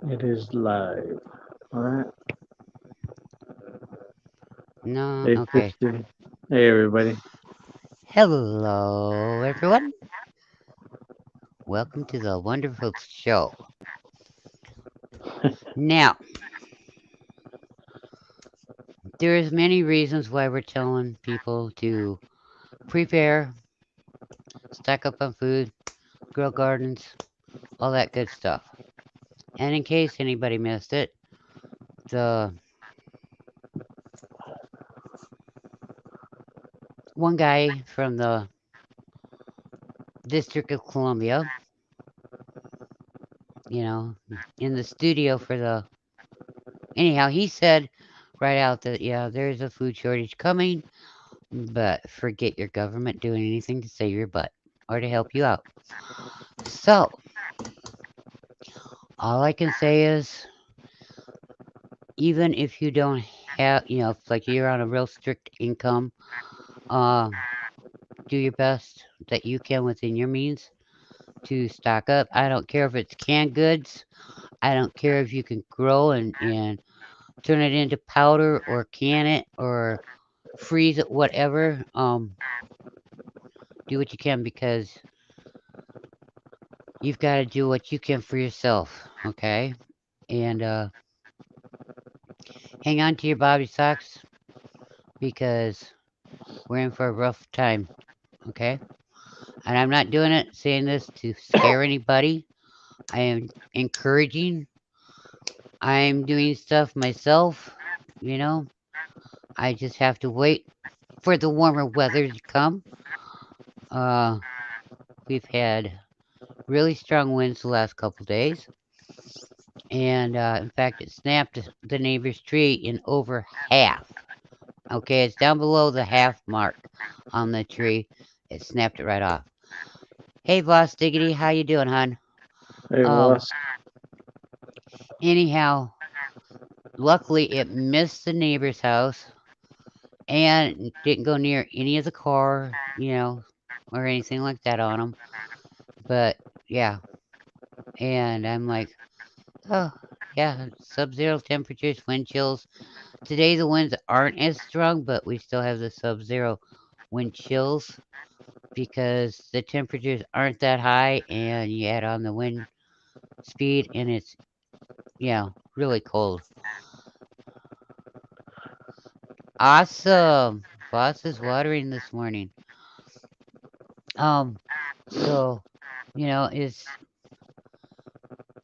It is live. Alright. No, okay. 8:50. Hey everybody. Hello, everyone. Welcome to the wonderful show. Now, there's many reasons why we're telling people to prepare, stack up on food, grow gardens, all that good stuff. And in case anybody missed it, the one guy from the District of Columbia, you know, in the studio for the anyhow, he said right out that yeah, there's a food shortage coming. But forget your government doing anything to save your butt or to help you out. So, all I can say is, even if you don't have, if like you're on a real strict income, uh, do your best that you can within your means to stock up. I don't care if it's canned goods. I don't care if you can grow and turn it into powder or can it or freeze it, whatever. Do what you can because you've got to do what you can for yourself, okay? And hang on to your bobby socks because we're in for a rough time, okay? And I'm not doing it saying this to scare anybody. I am encouraging. I'm doing stuff myself, you know. I just have to wait for the warmer weather to come. Uh, we've had really strong winds the last couple days, and in fact, it snapped the neighbor's tree in over half. Okay, it's down below the half mark on the tree. It snapped it right off. Hey, Boss Diggity, how you doing, hon? Hey Um, boss. anyhow, luckily it missed the neighbor's house and didn't go near any of the car, or anything like that on them. But yeah, and I'm like, oh yeah, sub-zero temperatures, wind chills. Today the winds aren't as strong, but we still have the sub-zero wind chills because the temperatures aren't that high, and you add on the wind speed, and it's really cold. Awesome. Boss is watering this morning. Um, so,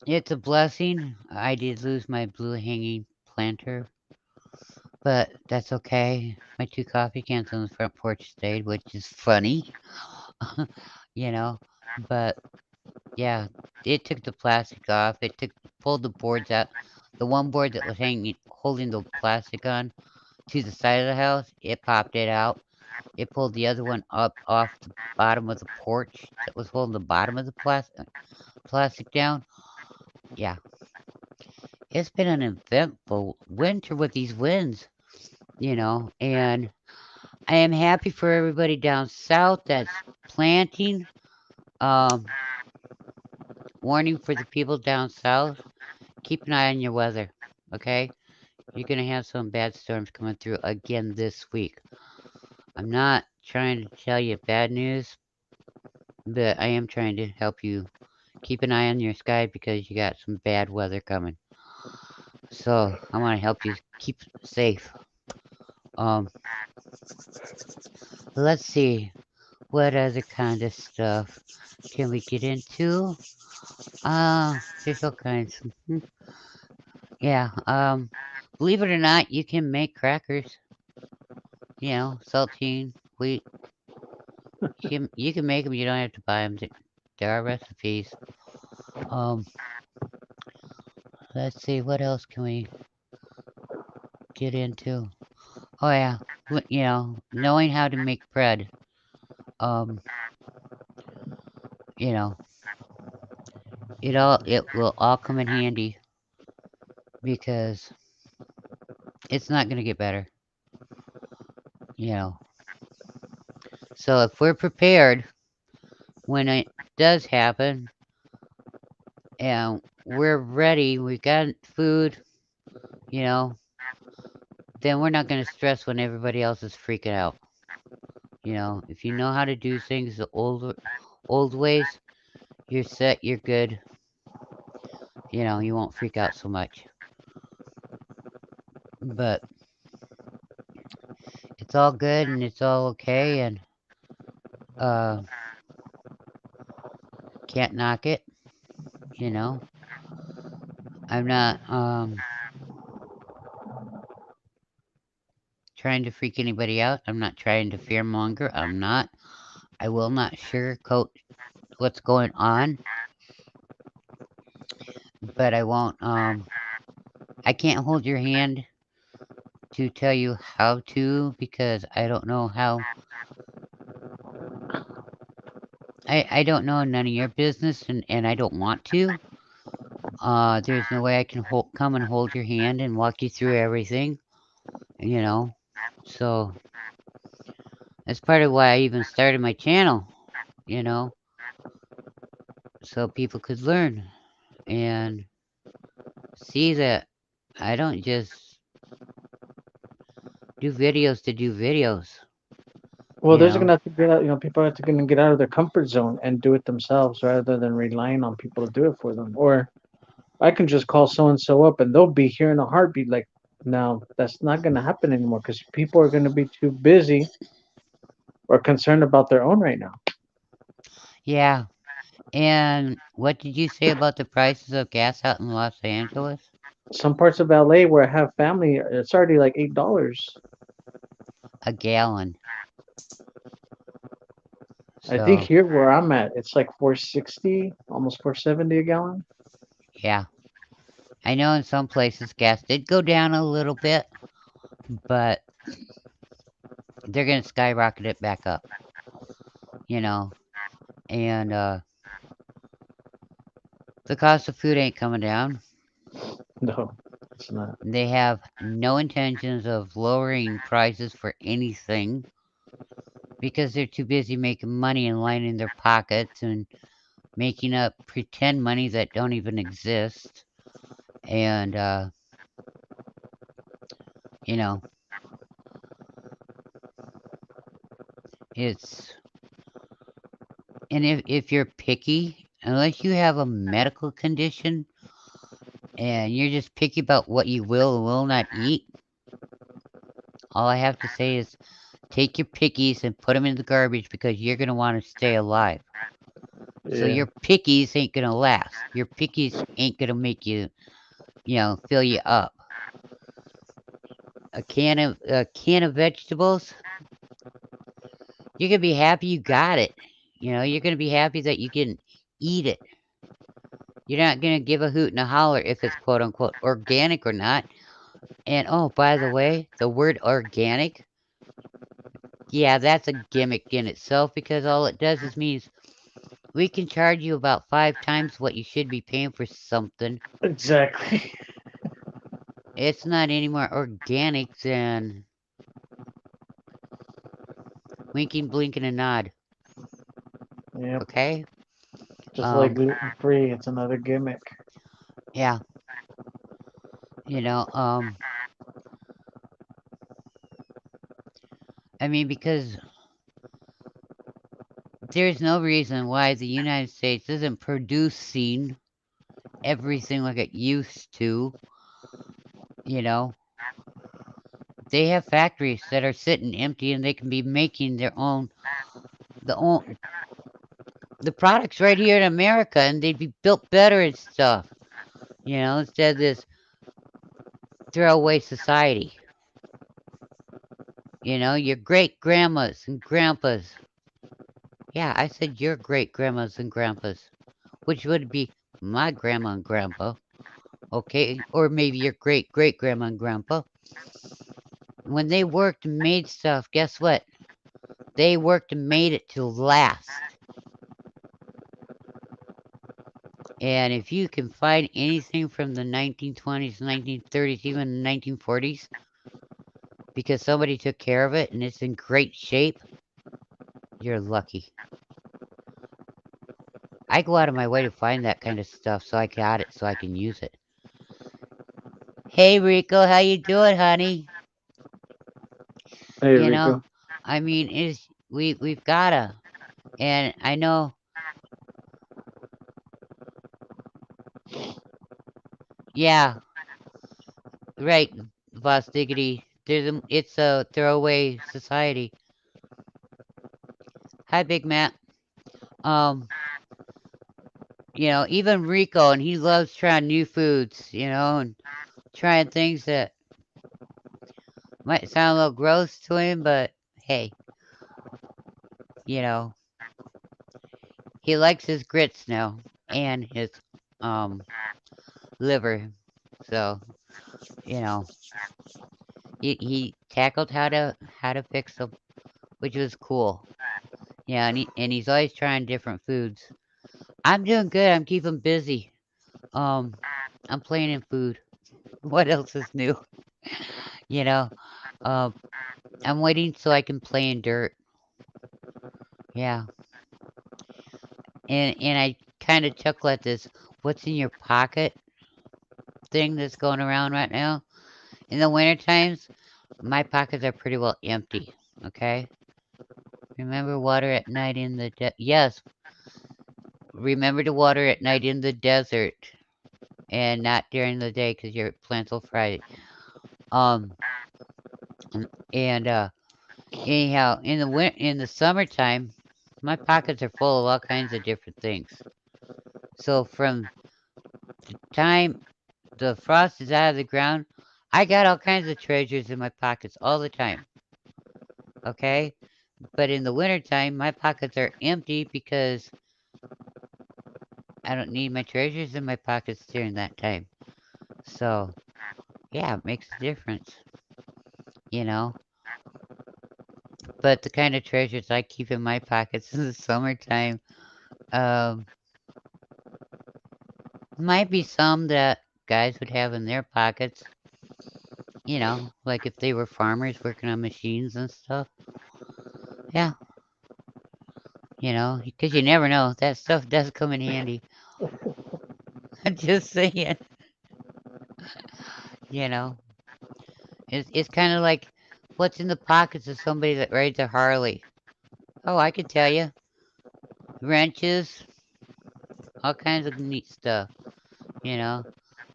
it's a blessing. I did lose my blue hanging planter, but that's okay. My two coffee cans on the front porch stayed, which is funny, you know. But yeah, it took the plastic off. Pulled the boards out. The one board that was hanging holding the plastic on to the side of the house, it popped it out. It pulled the other one up off the bottom of the porch that was holding the bottom of the plastic down. Yeah, it's been an eventful winter with these winds, and I am happy for everybody down south that's planting. Um, Warning for the people down south, keep an eye on your weather, okay? You're going to have some bad storms coming through again this week. I'm not trying to tell you bad news, but I am trying to help you keep an eye on your sky because you got some bad weather coming. So I want to help you keep safe. Um, let's see what other kind of stuff can we get into. There's all kinds. Mhm. Yeah. Believe it or not, you can make crackers. Saltine, wheat. You can make them. You don't have to buy them. There are recipes. Um, let's see what else can we get into. Oh yeah, knowing how to make bread. Um, you know, it will all come in handy because it's not gonna get better. You know, so if we're prepared when it does happen, and we're ready, we got food, you know, then we're not going to stress when everybody else is freaking out. You know, if you know how to do things the old ways, you're set, you're good. You know, you won't freak out so much. But it's all good and it's all okay and uh can't knock it, you know. I'm not trying to freak anybody out. I'm not trying to fearmonger. I'm not. I will not sugarcoat what's going on, but I can't hold your hand to tell you how to because I don't know how. I don't know none of your business and I don't want to. There's no way I can come and hold your hand and walk you through everything, you know. So that's part of why I even started my channel, you know, so people could learn and see that I don't just do videos to do videos, Well, you there's know. gonna have to get out. People have to gonna get out of their comfort zone and do it themselves rather than relying on people to do it for them. Or I can just call so and so up and they'll be here in a heartbeat. Like, now that's not gonna happen anymore because people are gonna be too busy or concerned about their own right now. Yeah. And what did you say about the prices of gas out in Los Angeles? Some parts of LA where I have family, it's already like $8. A gallon. I think So, here where I'm at, it's like 460, almost 470 a gallon. yeah. I know in some places gas did go down a little bit, but they're going to skyrocket it back up, you know. And the cost of food ain't coming down. No, it's not. They have no intentions of lowering prices for anything because they're too busy making money and lining their pockets and making up pretend money that don't even exist. And you know, it's and if you're picky, unless you have a medical condition and you're just picky about what you will and will not eat, all I have to say is take your pickies and put them in the garbage because you're going to want to stay alive. So Yeah, your pickies ain't going to last. Your pickies ain't going to make you, fill you up. A can of vegetables, you're going to be happy you got it. You're going to be happy that you can eat it. You're not going to give a hoot and a holler if it's quote unquote organic or not. And oh, by the way, the word organic, yeah, that's a gimmick in itself because all it does is means we can charge you about 5 times what you should be paying for something. exactly. It's not any more organic than winking, blinking, and nod. Yep. Okay? Just like Um, gluten free, it's another gimmick. yeah, you know, um, I mean, because there's no reason why the United States isn't producing everything like it used to, you know. They have factories that are sitting empty and they can be making the own the products right here in America and they'd be built better and stuff, instead of this throwaway society. Your great grandmas and grandpas. Yeah, I said your great grandmas and grandpas, which would be my grandma and grandpa, okay? Or maybe your great great grandma and grandpa. When they worked and made stuff, guess what? They worked and made it to last. And if you can find anything from the 1920s, 1930s, even the 1940s, because somebody took care of it and it's in great shape, you're lucky. I go out of my way to find that kind of stuff so I got it so I can use it. Hey Rico, how you doing, honey? Hey You know, Rico. I mean, is we've gotta, and I know, yeah, right, Boss Diggity. It's a throwaway society. Hi, Big Matt. Um, even Rico, and he loves trying new foods, and trying things that might sound a little gross to him, but hey, you know, he likes his grits now and his um liver. So, you know, he tackled how to fix them, which was cool. Yeah, and he's always trying different foods. I'm doing good. I'm keeping busy. Um, I'm playing in food. What else is new? You know, um, I'm waiting so I can play in dirt. Yeah, and I kind of chuckle at this. What's in your pocket thing that's going around right now? In the winter times, my pockets are pretty well empty. Okay. Remember water at night in the yes. Remember to water at night in the desert and not during the day because your plants will fry. Um, and anyhow, in the summertime, my pockets are full of all kinds of different things. So from the time the frost is out of the ground, I got all kinds of treasures in my pockets all the time. Okay, but in the wintertime, my pockets are empty because I don't need my treasures in my pockets during that time. So yeah, it makes a difference, you know. But the kind of treasures I keep in my pockets in the summertime, um, might be some that guys would have in their pockets, like if they were farmers working on machines and stuff. Yeah, because you never know. That stuff does come in handy. I'm just saying, you know. It's kind of like what's in the pockets of somebody that rides a Harley. Oh, I could tell you. Wrenches, all kinds of neat stuff, you know.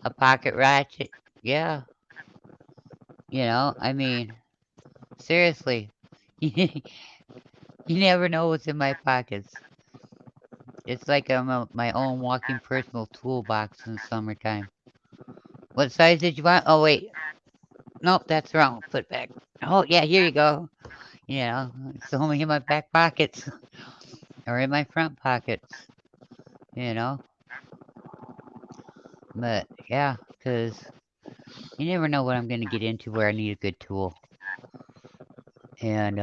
A pocket ratchet. Yeah, I mean, seriously. You never know what's in my pockets. It's like I'm my own walking personal toolbox in the summertime. What size did you want? Oh, wait. Nope, that's wrong. Put it back. Oh, yeah, here you go. It's only in my back pockets or in my front pockets, you know. But, yeah, because you never know what I'm going to get into where I need a good tool. And,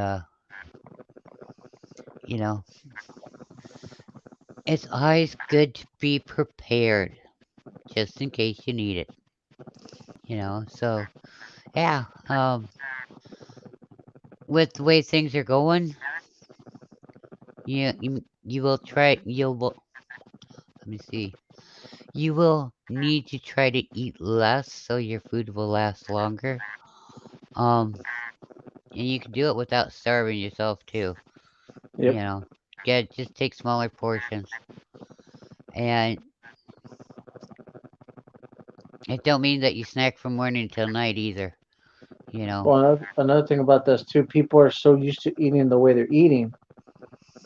you know, it's always good to be prepared just in case you need it. So, yeah, with the way things are going, you will try, let me see, you will need to try to eat less so your food will last longer. Um, and you can do it without starving yourself too. You Yep. know, yeah, just take smaller portions, and it don't mean that you snack from morning till night either. You know, Well, another thing about this too, people are so used to eating the way they're eating.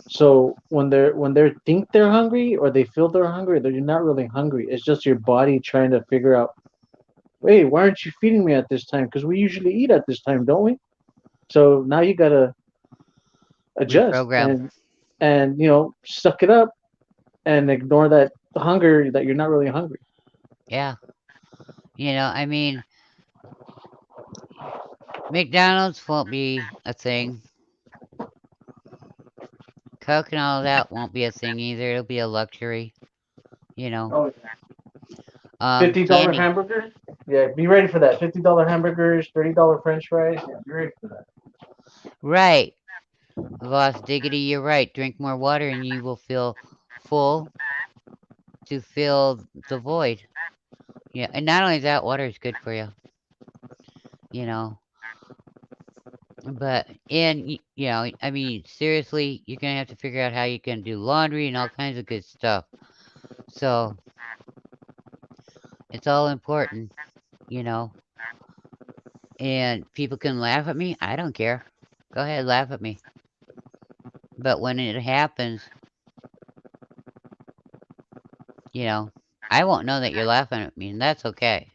So when they think they're hungry or they feel they're hungry, they're not really hungry. It's just your body trying to figure out, hey, why aren't you feeding me at this time? Because we usually eat at this time, don't we? So now you gotta adjust reprogram. and suck it up and ignore that hunger that you're not really hungry. Yeah, I mean, McDonald's won't be a thing. Coke and all that won't be a thing either. It'll be a luxury. You know, Oh, $50 candy. hamburger. Yeah, be ready for that. $50 hamburgers, $30 French fries. Yeah, be ready for that. Right. Lost Diggity, you're right. Drink more water and you will feel full. to fill the void. Yeah, and not only that, water is good for you, you know. But I mean, seriously, you're gonna have to figure out how you can do laundry and all kinds of good stuff. So it's all important, you know. And people can laugh at me. I don't care. Go ahead, laugh at me. But when it happens, you know, I won't know that you're laughing at me, and that's okay.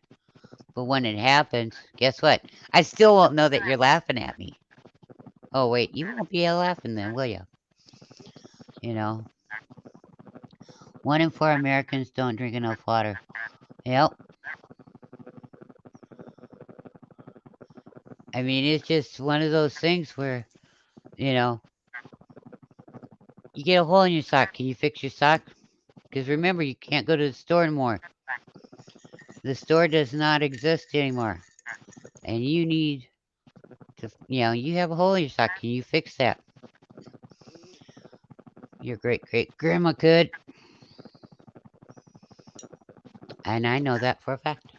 But when it happens, guess what? I still won't know that you're laughing at me. Oh, wait, you won't be laughing then, will you? You know, 1 in 4 Americans don't drink enough water. Yep. I mean, it's just one of those things where, you know, you get a hole in your sock. Can you fix your sock? Because remember, you can't go to the store anymore. The store does not exist anymore. And you need to, you have a hole in your sock. Can you fix that? Your great great grandma could. And I know that for a fact.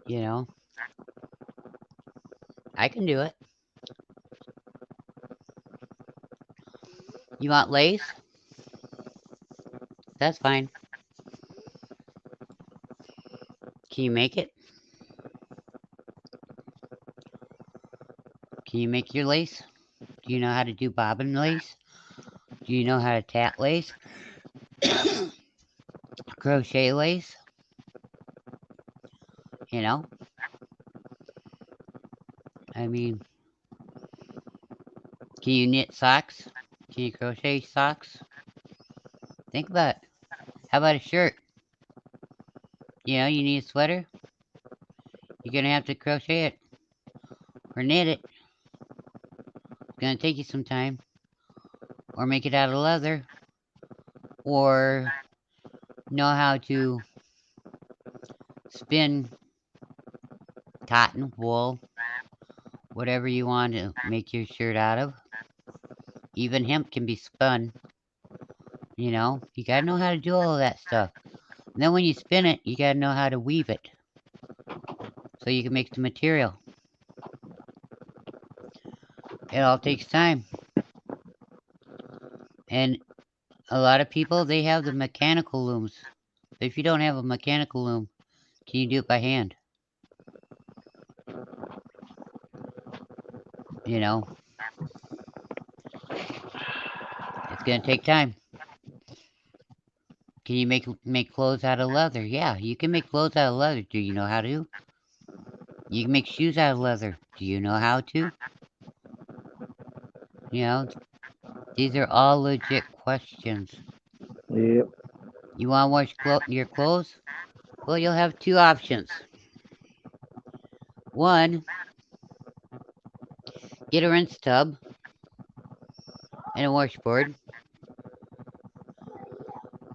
You know, I can do it. You want lace? That's fine. Can you make it? Can you make your lace? Do you know how to do bobbin lace? Do you know how to tat lace? Crochet lace? You know? I mean, can you knit socks? Can you crochet socks? Think about it. How about a shirt? You need a sweater? You're gonna have to crochet it or knit it. It's gonna take you some time. Or make it out of leather. Or know how to spin cotton, wool, whatever you want to make your shirt out of. Even hemp can be spun. You gotta know how to do all of that stuff. And then when you spin it, you gotta know how to weave it so you can make the material. It all takes time. And a lot of people, they have the mechanical looms. But if you don't have a mechanical loom, can you do it by hand? You know, it's gonna take time. Can you make clothes out of leather? Yeah, you can make clothes out of leather. Do you know how to? You can make shoes out of leather. Do you know how to? You know, these are all legit questions. Yep. You want to wash your clothes? Well, you'll have two options. One, get a rinse tub and a washboard.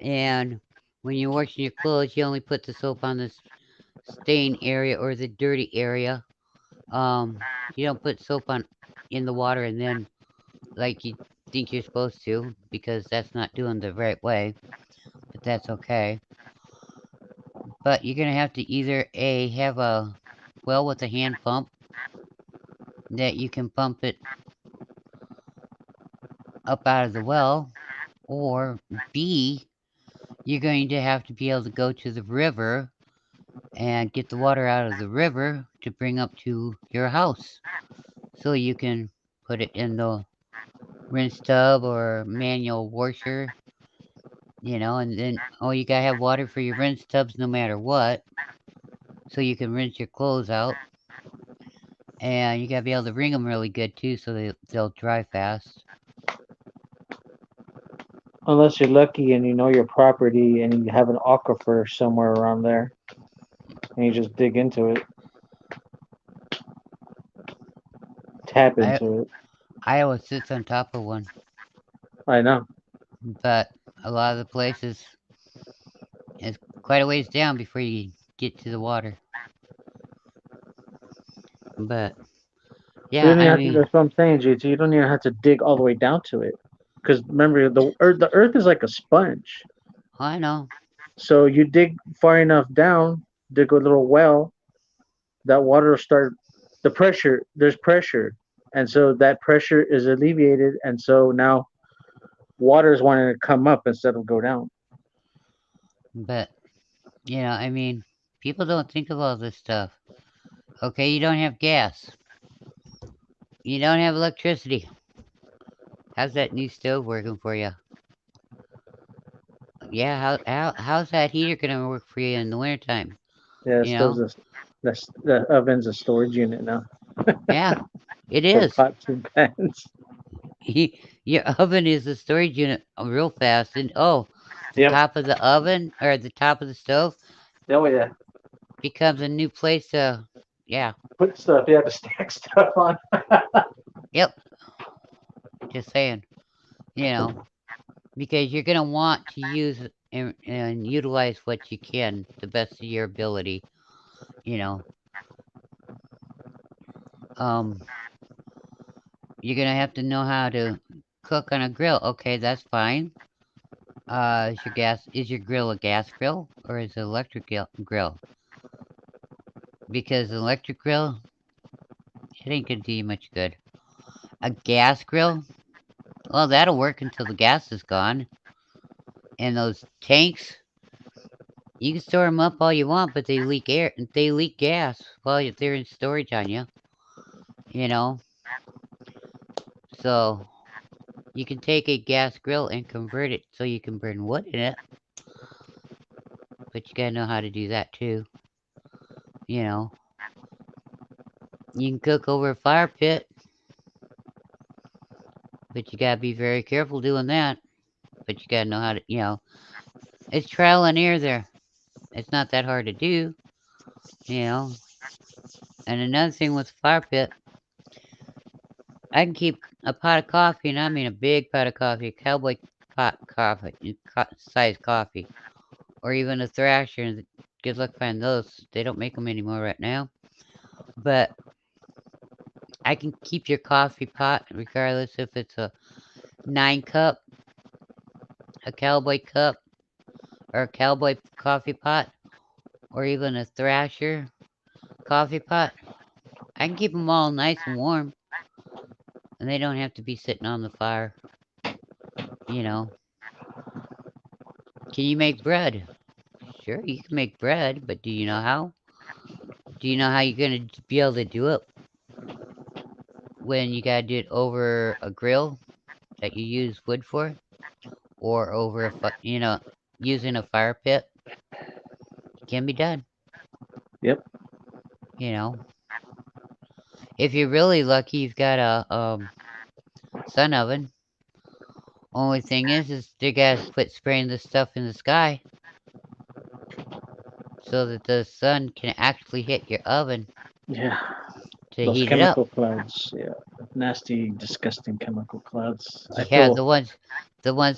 And when you're washing your clothes, you only put the soap on the stain area or the dirty area. You don't put soap on in the water and then like you think you're supposed to because that's not doing the right way. But that's okay. But you're gonna have to either have a well with a hand pump that you can pump it up out of the well, or B, you're going to have to be able to go to the river and get the water out of the river to bring up to your house so you can put it in the rinse tub or manual washer, and then you gotta have water for your rinse tubs no matter what, so you can rinse your clothes out. And you gotta be able to wring them really good too, so they'll dry fast. Unless you're lucky and you know your property and you have an aquifer somewhere around there and you just dig into it, tap I into it. Iowa sits on top of one, I know. but a lot of the places is quite a ways down before you get to the water. But So you Yeah, don't I even have to. mean, That's what I'm saying, JT. You don't even have to dig all the way down to it, because remember the Earth is like a sponge. I know. So you dig far enough down, dig a little well, that water will start. The pressure, there's pressure, and so that pressure is alleviated, and so now water is wanting to come up instead of go down. But, I mean, people don't think of all this stuff. Okay, you don't have gas. You don't have electricity. How's that new stove working for you? Yeah, how's that heater gonna work for you in the wintertime? Yeah, You know? the oven's a storage unit now Yeah, it for is. pots and pans. Your oven is a storage unit real fast, and the Yep. top of the oven or the top of the stove Oh yeah. becomes a new place to, yeah, Put stuff. Yeah, to stack stuff on. yep, just saying, you know, because you're gonna want to use and utilize what you can the best of your ability, you know. Um, you're gonna have to know how to cook on a grill. Okay, that's fine. Is your grill a gas grill or is it electric grill? Because an electric grill, it ain't gonna do you much good. A gas grill, well, that'll work until the gas is gone. And those tanks, you can store them up all you want, but they leak air, they leak gas while they're in storage on you. You know, so you can take a gas grill and convert it so you can burn wood in it, but you gotta know how to do that too. You know, you can cook over a fire pit, but you gotta be very careful doing that. But you gotta know how to, it's trial and error there. It's not that hard to do, you know. And another thing with the fire pit, I can keep a pot of coffee, and I mean a big pot of coffee, a cowboy pot coffee, size coffee, or even a thrasher. Good luck finding those. They don't make them anymore right now. But I can keep your coffee pot, regardless if it's a 9 cup, a cowboy cup, or a cowboy coffee pot, or even a thrasher coffee pot. I can keep them all nice and warm, and they don't have to be sitting on the fire. You know, can you make bread? Sure, you can make bread, but do you know how? Do you know how you're gonna be able to do it when you gotta do it over a grill that you use wood for, or over using a fire pit? It can be done. Yep. You know, if you're really lucky, you've got a sun oven. Only thing is they gotta quit spraying this stuff in the sky so that the sun can actually hit your oven Yeah. to Those heat it up. chemical clouds. Yeah. Nasty, disgusting chemical clouds. I Yeah, feel. the ones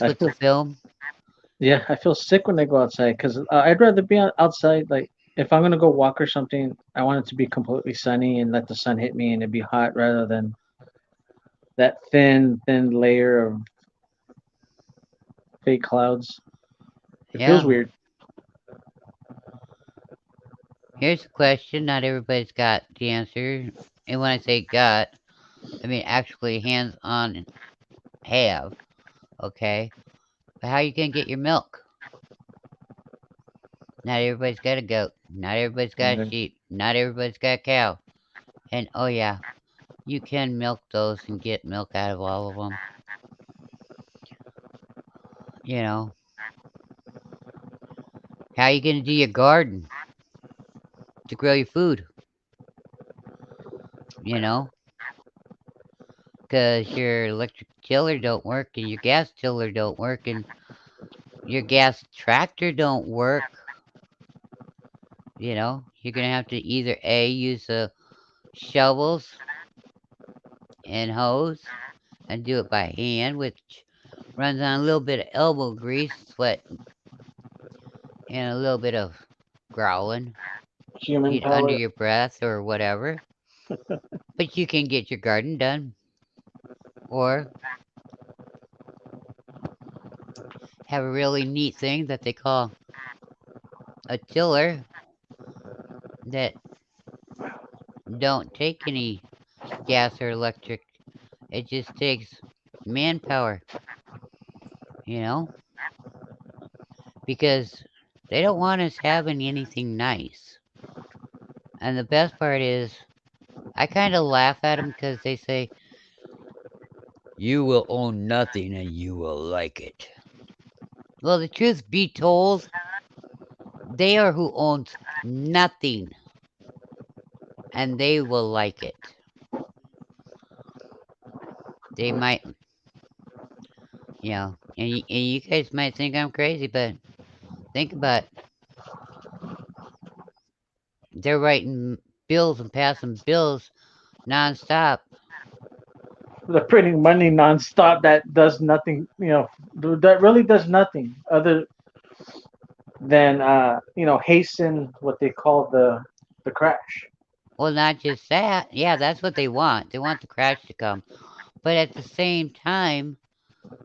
I with the feel. film. Yeah. I feel sick when I go outside because I'd rather be outside. Like if I'm gonna go walk or something, I want it to be completely sunny and let the sun hit me and it be hot rather than that thin layer of fake clouds. It feels Yeah. weird. Here's a question. Not everybody's got the answer. And when I say got, I mean actually hands on have. Okay. But how you gonna get your milk? Not everybody's got a goat. Not everybody's got a Okay. sheep. Not everybody's got a cow. And oh yeah, you can milk those and get milk out of all of them. You know. How you gonna do your garden to grow your food? You know. Because your electric tiller don't work and your gas tiller don't work and your gas tractor don't work. You're gonna have to either A, use the shovels and hose and do it by hand, which runs on a little bit of elbow grease, sweat, and a little bit of growling Human under power. your breath or whatever. But you can get your garden done, or have a really neat thing that they call a tiller that don't take any gas or electric. It just takes manpower, you know, because they don't want us having anything nice. And the best part is, I kind of laugh at them because they say, you will own nothing and you will like it. Well, the truth be told, they are who owns nothing and they will like it. They might, and you guys might think I'm crazy, but think about it. They're writing bills and passing bills nonstop. They're printing money nonstop that does nothing. That really does nothing other than hasten what they call the crash. Well, not just that. Yeah, that's what they want. They want the crash to come. But at the same time,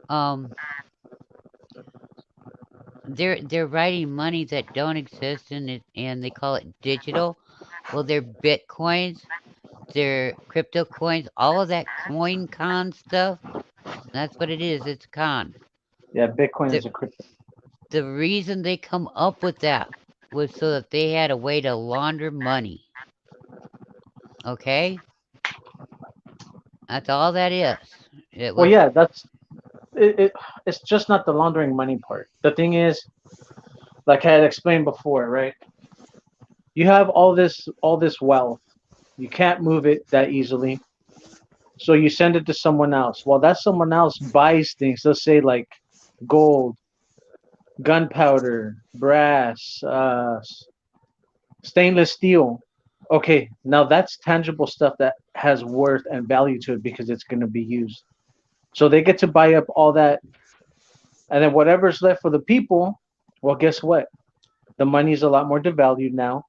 um, they're writing money that don't exist and they call it digital. Well, they're bitcoins, they're crypto coins, all of that coin con stuff. That's what it is. It's a con. Yeah, Bitcoin The is a crypto. the reason they come up with that was so that they had a way to launder money. Okay, that's all that is. It Well, was. yeah, it's just not the laundering money part. The thing is, like I had explained before, right? You have all this wealth. You can't move it that easily. So you send it to someone else. Well, that someone else buys things. Let's say like gold, gunpowder, brass, stainless steel. Okay, now that's tangible stuff that has worth and value to it because it's going to be used. So they get to buy up all that, and then whatever's left for the people, well, guess what? The money's a lot more devalued now,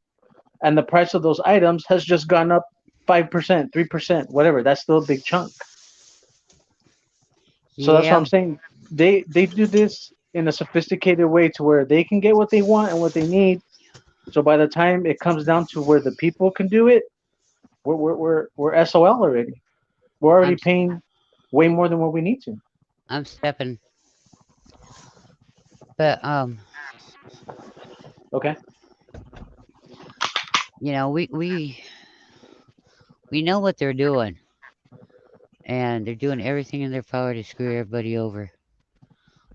and the price of those items has just gone up 5%, 3%, whatever. That's still a big chunk. So that's what Yeah, I'm saying. They do this in a sophisticated way to where they can get what they want and what they need. So by the time it comes down to where the people can do it, we're SOL already. We're already I'm paying way more than what we need to. I'm stepping, but Okay. we know what they're doing, and they're doing everything in their power to screw everybody over.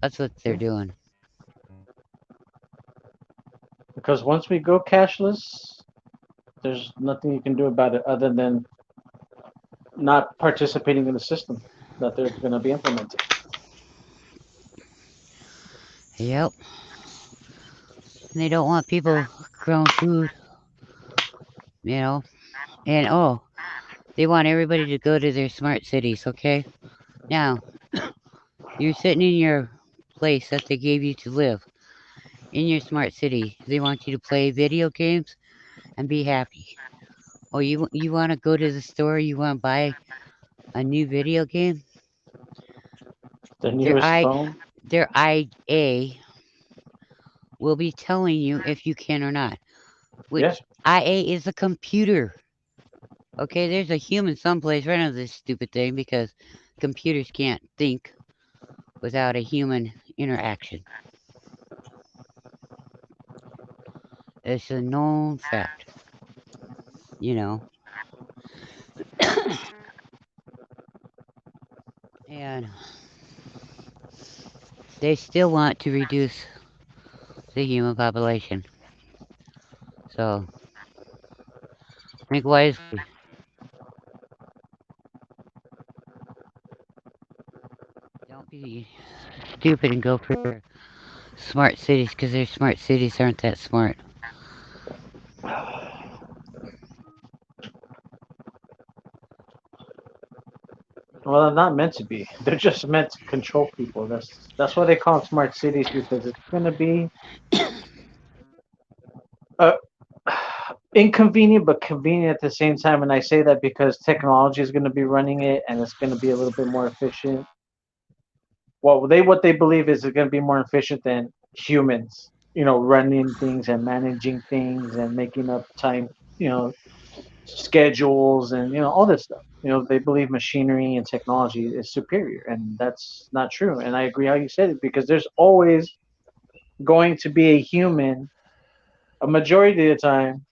That's what they're Yeah. doing. Because once we go cashless, there's nothing you can do about it other than not participating in the system that they're going to be implementing. Yep. And they don't want people growing food, you know. And they want everybody to go to their smart cities, okay? Now, you're sitting in your place that they gave you to live, in your smart city. They want you to play video games and be happy. Oh, you want to go to the store, you want to buy a new video game? The Their newest I phone. their IA will be telling you if you can or not. Yeah. Which IA is a computer. Okay, there's a human someplace right under this stupid thing because computers can't think without a human interaction. It's a known fact, you know. And they still want to reduce the human population. So think wisely. Don't be stupid and go for smart cities because their smart cities aren't that smart. Well, they're not meant to be. They're just meant to control people. That's why they call them smart cities because it's going to be uh, inconvenient but convenient at the same time. And I say that because technology is going to be running it, and it's going to be a little bit more efficient. Well, what they believe is it's going to be more efficient than humans. Running things and managing things and making up time. You know, schedules and all this stuff. They believe machinery and technology is superior, and that's not true. And I agree how you said it, because there's always going to be a human, a majority of the time,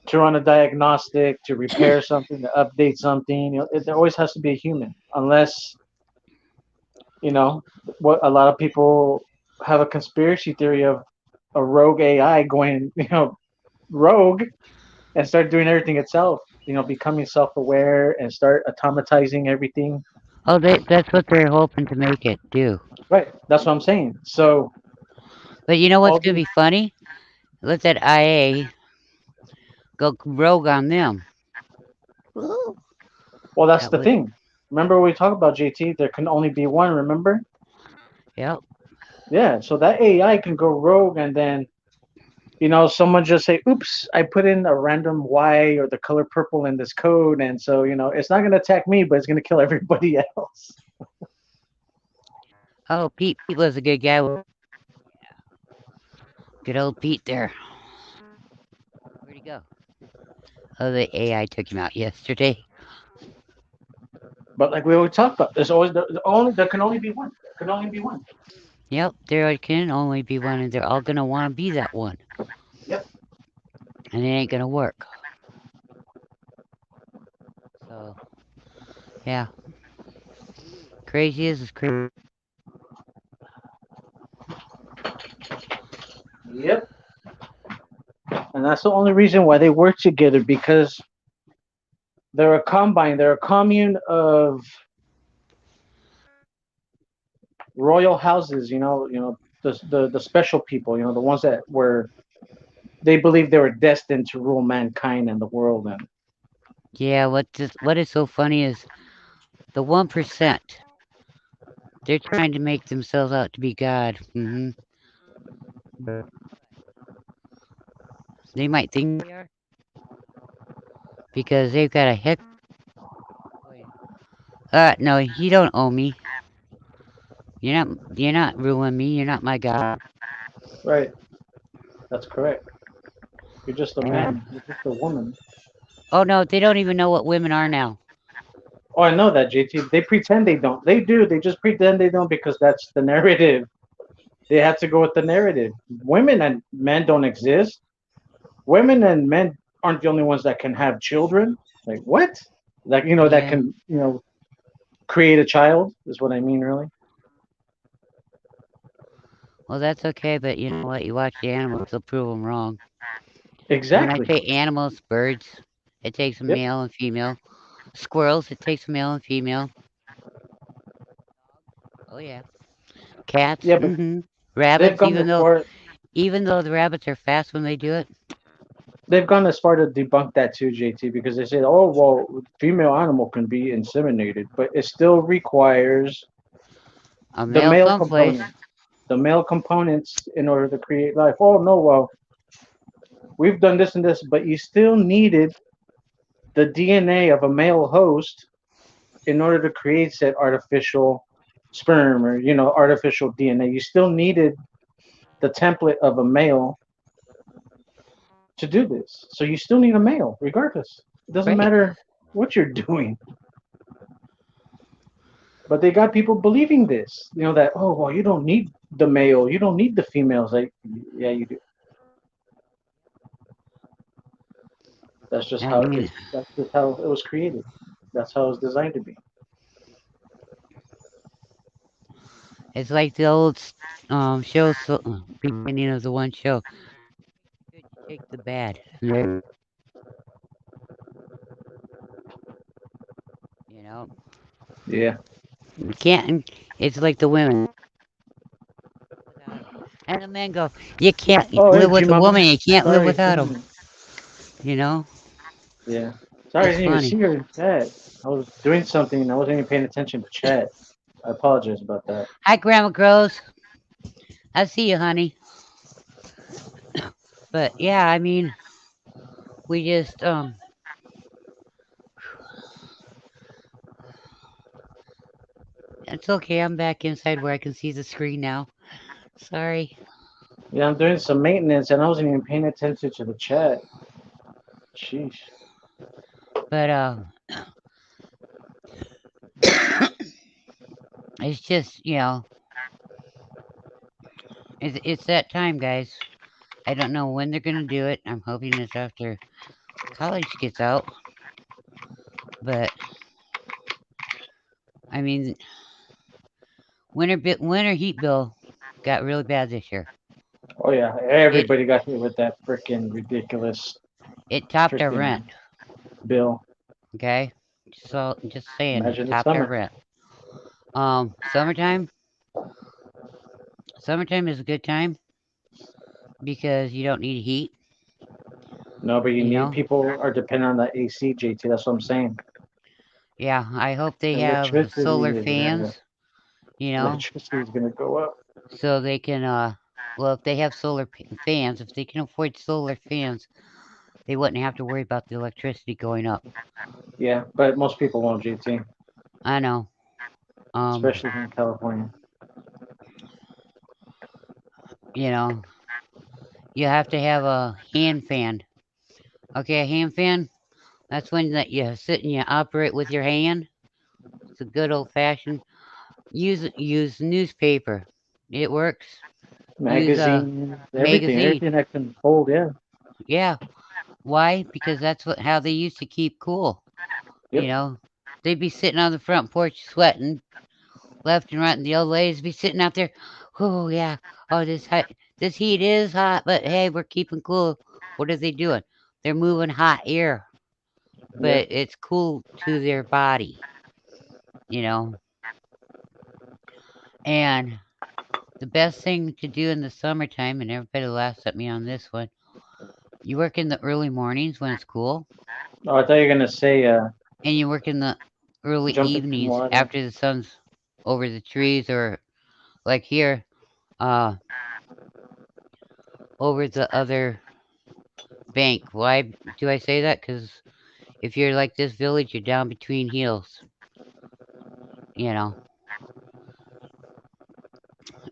to run a diagnostic, to repair something, to update something. There always has to be a human, unless you know what a lot of people have a conspiracy theory of a rogue AI going, rogue and start doing everything itself. Becoming self-aware and start automatizing everything. Oh, that's what they're hoping to make it do. Right. That's what I'm saying. So But you know what's all gonna these. be funny? Let that IA go rogue on them. Ooh. Well, that's That the would. thing. Remember we talked about JT? There can only be one. Remember? Yep. Yeah. So that AI can go rogue, and then someone just say, "Oops, I put in a random Y or the color purple in this code," and so it's not gonna attack me, but it's gonna kill everybody else. Oh, Pete was a good guy. Good old Pete there. Where'd he go? Oh, the AI took him out yesterday. But like we always talk about, there's always there can only be one. There can only be one. Yep, there can only be one, and they're all gonna want to be that one, Yep. and it ain't gonna work. So, yeah, crazy is crazy. Yep. And that's the only reason why they work together, because they're a combine. They're a commune of royal houses. The special people. The ones that were they believe they were destined to rule mankind and the world. And Yeah, what is so funny is the 1%. They're trying to make themselves out to be God. They might think they are because they've got a heck. No, you don't owe me. You're not ruling me. You're not my God. right, that's correct. You're just a And man. You're just a woman. oh no, they don't even know what women are now. Oh, I know that, JT. They pretend they don't. They do. They just pretend they don't because that's the narrative. They have to go with the narrative. Women and men don't exist. Women and men aren't the only ones that can have children. Like what? Like that Yeah. can create a child is what I mean, really. Well, that's okay, but you know what? You watch the animals, they'll prove them wrong. And when I Exactly. say animals, birds, it takes a Yep. male and female. Squirrels, it takes a male and female. Oh yeah. Cats, Yeah, but they've rabbits. gone as far. Even though the rabbits are fast when they do it, They've gone as far to debunk that too, JT, because they said, "Oh, well, female animal can be inseminated, but it still requires a the male male someplace. component, the male components in order to create life." Oh no, well, we've done this and this, but you still needed the DNA of a male host in order to create said artificial sperm or artificial DNA. You still needed the template of a male to do this. So you still need a male, regardless. It doesn't Right. matter what you're doing. But they got people believing this, that, oh, well, you don't need the male, you don't need the females. Like, yeah, you do. That's just I how mean, that's just how it was created. That's how it was designed to be. it's like the old show, so, beginning of the one show. Good, you take the bad. You know, Yeah. you can't. It's like the women without them, and the men go, you can't Oh, hey, live G with a woman. Mama. You can't live Sorry, without didn't them. even. You know, Yeah. Sorry, I it's didn't even funny. see your chat. I was doing something and I wasn't even paying attention to chat. I apologize about that. Hi, Grandma Grows. I see you, honey. But yeah, I mean, we just it's okay. I'm back inside where I can see the screen now. Sorry. Yeah, I'm doing some maintenance and I wasn't even paying attention to the chat. Sheesh. But it's just, it's that time, guys. I don't know when they're gonna do it. I'm hoping it's after college gets out. But I mean, winter heat bill got really bad this year. Oh yeah, It everybody got hit with that freaking ridiculous it topped our freaking rent. bill. Okay, so just saying, it Imagine the topped our summer. rent. Summertime. Summertime is a good time because you don't need heat. No, but you You need know. people are dependent on that AC, JT. That's what I'm saying. Yeah, I hope they have solar Electricity is fans. You know, electricity is gonna go up. so they can well, if they have fans, if they can afford solar fans, they wouldn't have to worry about the electricity going up. Yeah, but most people won't, JT, I know. Um, especially here in California. you know, you have to have a hand fan. Okay, a hand fan. That's when that you sit and you operate with your hand. It's a good old fashioned. Use newspaper. It works. Use a Magazines, magazine. everything that can hold. Yeah. Yeah. Why? Because that's how they used to keep cool. You Yep. know, they'd be sitting on the front porch sweating left and right, and the old ladies be sitting out there. Oh yeah. Oh, this heat is hot, but hey, we're keeping cool. What are they doing? They're moving hot air, Yep. but it's cool to their body. You know, and the best thing to do in the summertime, and everybody laughs at me on this one. You work in the early mornings when it's cool, Oh, I thought you were gonna say and you work in the early jump in some evenings water. after the sun's over the trees, or like here, uh, over the other bank. Why do I say that? Because if you're like this village, you're down between hills, you know.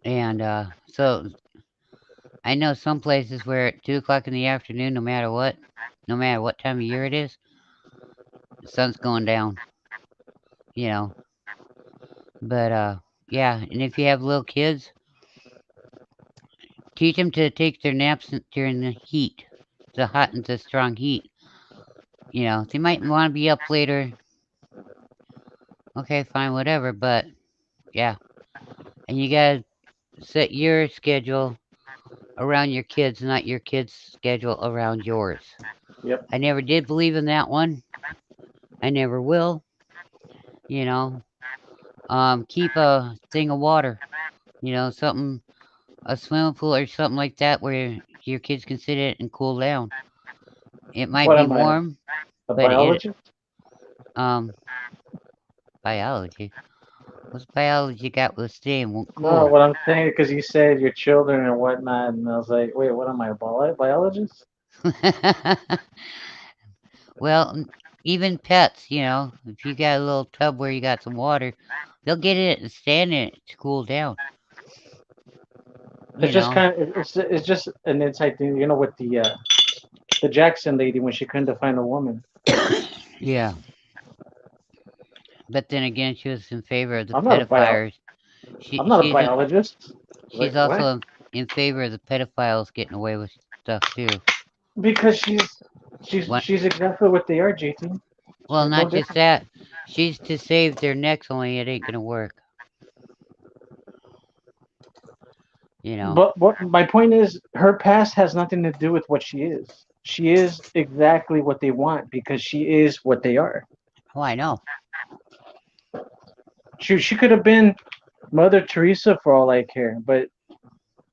And so I know some places where at 2 o'clock in the afternoon, no matter what time of year it is, the sun's going down, you know. But yeah, and if you have little kids, teach them to take their naps during the heat, the hot and the strong heat. You know, they might want to be up later. Okay, fine, whatever. But yeah, and you gotta set your schedule around your kids, not your kids' schedule around yours. Yep. I never did believe in that one. I never will. You know, keep a thing of water. You know, something, a swimming pool or something like that, where your kids can sit in it and cool down. It might What be am I, warm, a but biologist? um biology. What's biology got with staying No, cool? what I'm saying because you said your children and whatnot, and I was like, wait, what am I, a biologist? Well, even pets, if you got a little tub where you got some water, they'll get in it and stand in it to cool down. It's You just know. kind of it's just an inside thing, with the Jackson lady when she couldn't define a woman. Yeah. But then again, she was in favor of the I'm not a bio. pedophiles. She I'm not a she's in, biologist. she's Like what? also in favor of the pedophiles getting away with stuff too. Because she's What? she's exactly what they are, JT. Well, She's no not just different. that. She's to save their necks, only it ain't gonna work. You know. But what my point is, her past has nothing to do with what she is. She is exactly what they want because she is what they are. Oh, I know. She could have been Mother Teresa for all I care, but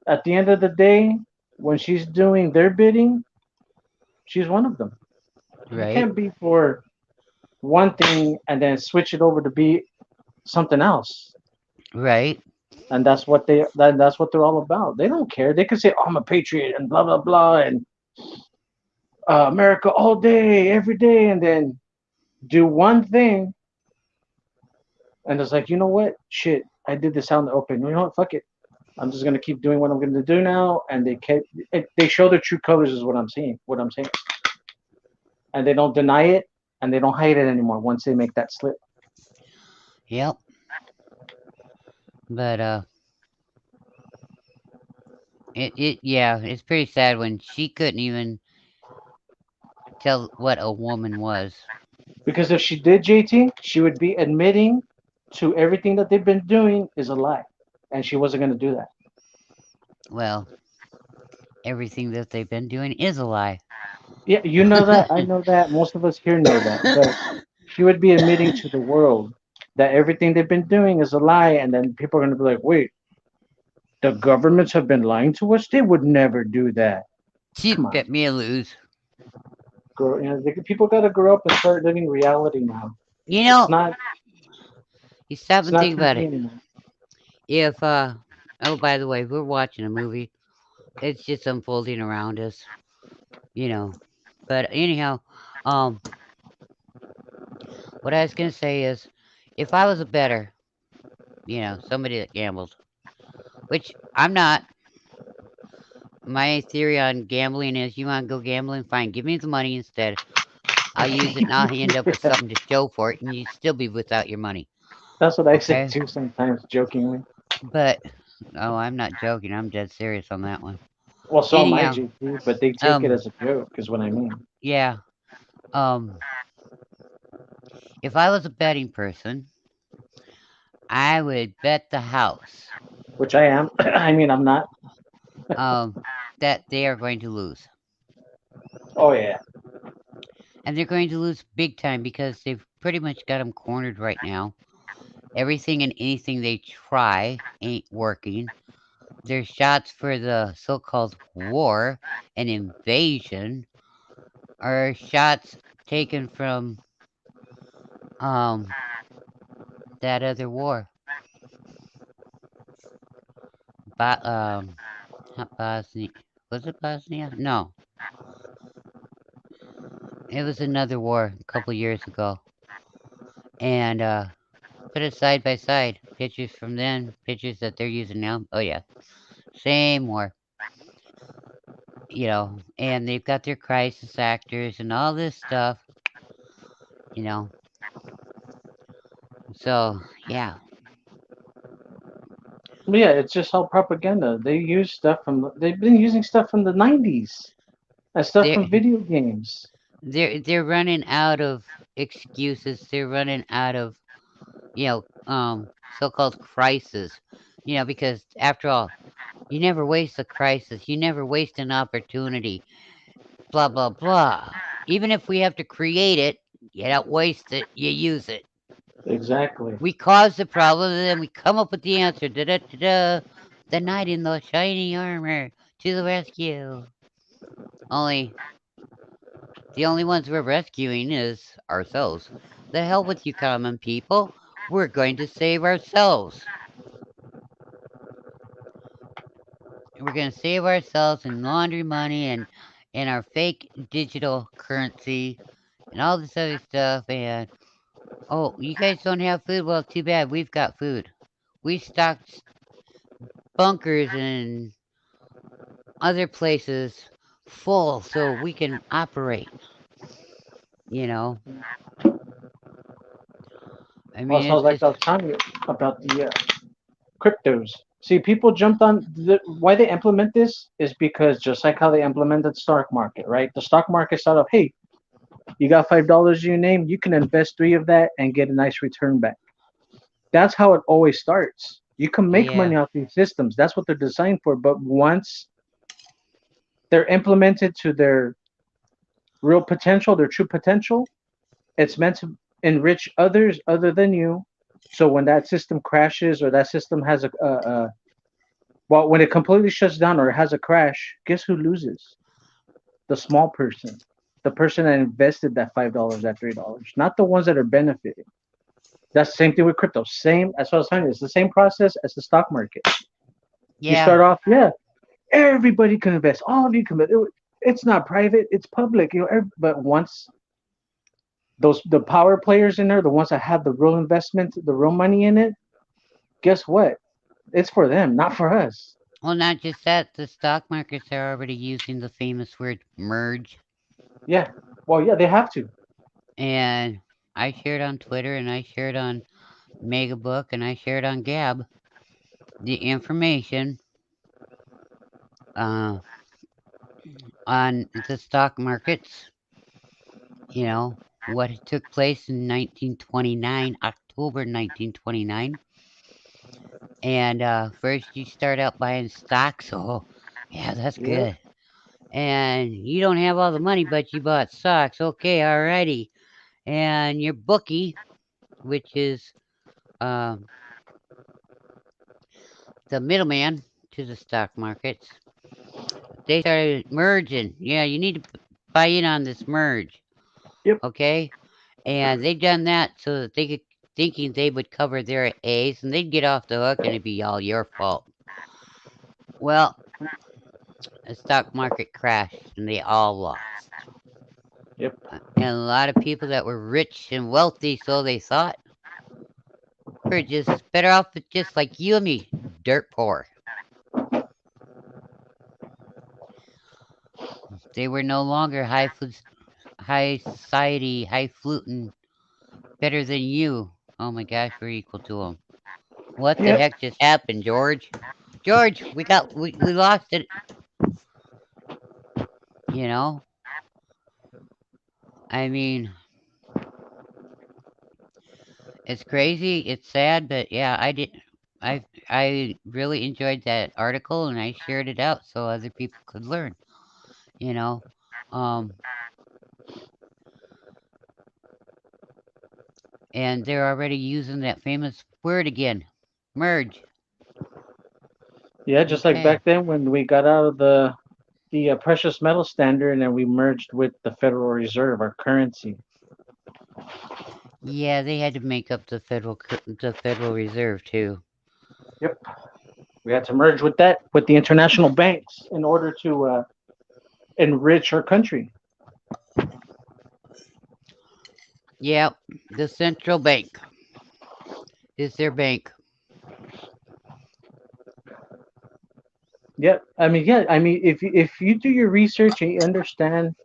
at the end of the day, when she's doing their bidding, she's one of them. You Right. can't be for one thing and then switch it over to be something else. Right. And that's what they're all about. They don't care. They can say, "Oh, I'm a patriot," and blah blah blah, and America all day, every day, and then do one thing, and it's like, you know what? Shit, I did this out in the open. You know what? Fuck it. I'm just gonna keep doing what I'm gonna do now, and they show their true colors is what I'm seeing, what I'm saying, and they don't deny it, and they don't hide it anymore once they make that slip. Yep. But yeah, it's pretty sad when she couldn't even tell what a woman was. Because if she did, JT, she would be admitting to everything that they've been doing is a lie, and she wasn't gonna do that. Well, everything that they've been doing is a lie. Yeah, you know that. I know that. Most of us here know that. But she would be admitting to the world that everything they've been doing is a lie, and then people are gonna be like, "Wait, the governments have been lying to us. They would never do that." She Come on, bet me a lose. grow. People gotta grow up and start living reality now. You It's know, not. you stop It's and not think about TV it. anymore. If oh, by the way, we're watching a movie. It's just unfolding around us, you know. But anyhow, um, what I was gonna say is, if I was a better, somebody that gambled, which I'm not. My theory on gambling is, you want to go gambling, fine. Give me the money instead. I'll use it, and I'll end up with something to show for it, and you still be without your money. That's what I say Okay, too sometimes, jokingly. but oh, I'm not joking. I'm dead serious on that one. Well, so am I, Anyhow, JT, but they take it um, as a joke, is what I mean. yeah, um, if I was a betting person, I would bet the house, Which I am. I mean, I'm not. um, that they are going to lose, Oh yeah, and they're going to lose big time because they've pretty much got them cornered right now. Everything and anything they try ain't working. Their shots for the so-called war and invasion are shots taken from um that other war. Not Bosnia. Was it Bosnia? No, it was another war a couple years ago. And put it side by side. Pictures from then, pictures that they're using now. Oh yeah, same war. And they've got their crisis actors and all this stuff. You know, so yeah, but yeah, it's just all propaganda. They use stuff from. They've been using stuff from the '90s and stuff they're from video games. they're running out of excuses. They're running out of so-called crisis. Because after all, you never waste a crisis. You never waste an opportunity. Blah blah blah. Even if we have to create it, you don't waste it. You use it. Exactly. We cause the problem, and then we come up with the answer. Da da da da. The knight in the shiny armor to the rescue. Only the only ones we're rescuing is ourselves. The hell with you, common people. We're going to save ourselves. We're going to save ourselves in laundry money and our fake digital currency and all this other stuff. And oh, you guys don't have food? Well, too bad. We've got food. We stocked bunkers and other places full so we can operate. You know, I Well, mean, sounds it's like just I was telling you about the cryptos. See, people jumped on why they implement this is because just like how they implemented stock market, right? The stock market started off, hey, you got $5 in your name, you can invest three of that and get a nice return back. That's how it always starts. You can make yeah, money off these systems. That's what they're designed for. But once they're implemented to their real potential, their true potential, it's meant to enrich others other than you. So when that system crashes or that system has well, when it completely shuts down or it has a crash, guess who loses? The small person, the person that invested that $5, that $3, not the ones that are benefiting. That's the same thing with crypto. Same as what I was saying. It's the same process as the stock market. You yeah, start off, yeah, everybody can invest. All of you can invest. it's not private, it's public. But once the power players in there, the ones that have the real investment, the real money in it, guess what? It's for them, not for us. Well, not just that, the stock markets are already using the famous word merge. Yeah. Well, yeah, they have to. And I shared on Twitter and I shared on Megabook and I shared on Gab the information uh, on the stock markets, you know, what took place in 1929, October 1929. And first you start out buying stocks. Oh, yeah, that's Yep. good. And you don't have all the money, but you bought stocks. Okay, alrighty. And your bookie, which is um, the middleman to the stock markets, they started merging. Yeah, you need to buy in on this merge. Yep. Okay, and they done that so that they could thinking they would cover their A's and they'd get off the hook and it'd be all your fault. Well, the stock market crashed and they all lost. Yep. And a lot of people that were rich and wealthy, so they thought, were just better off with just like you and me, dirt poor. They were no longer high society, high fluting, better than you. Oh my gosh, we're equal to them. What the Yep. heck just happened, George? George, we lost it. You know, I mean, it's crazy, it's sad, but yeah, I really enjoyed that article and I shared it out so other people could learn. You know, um, and they're already using that famous word again, merge. Yeah. Just like Okay. back then when we got out of the precious metal standard and we merged with the Federal Reserve, our currency. Yeah, they had to make up the Federal Reserve too. Yep. We had to merge with that with the international banks in order to enrich our country. Yeah, the central bank is their bank. Yeah, I mean, yeah, I mean, if you do your research and you understand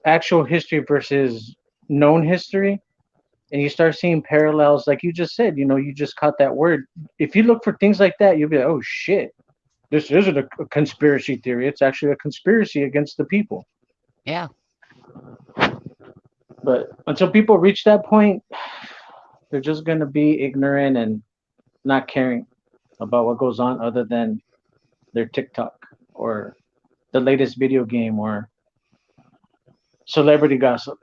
actual history versus known history, and you start seeing parallels, like you just said, you just caught that word. If you look for things like that, you'll be like, oh shit, this isn't a conspiracy theory. It's actually a conspiracy against the people. Yeah. But until people reach that point, they're just gonna be ignorant and not caring about what goes on other than their TikTok or the latest video game or celebrity gossip.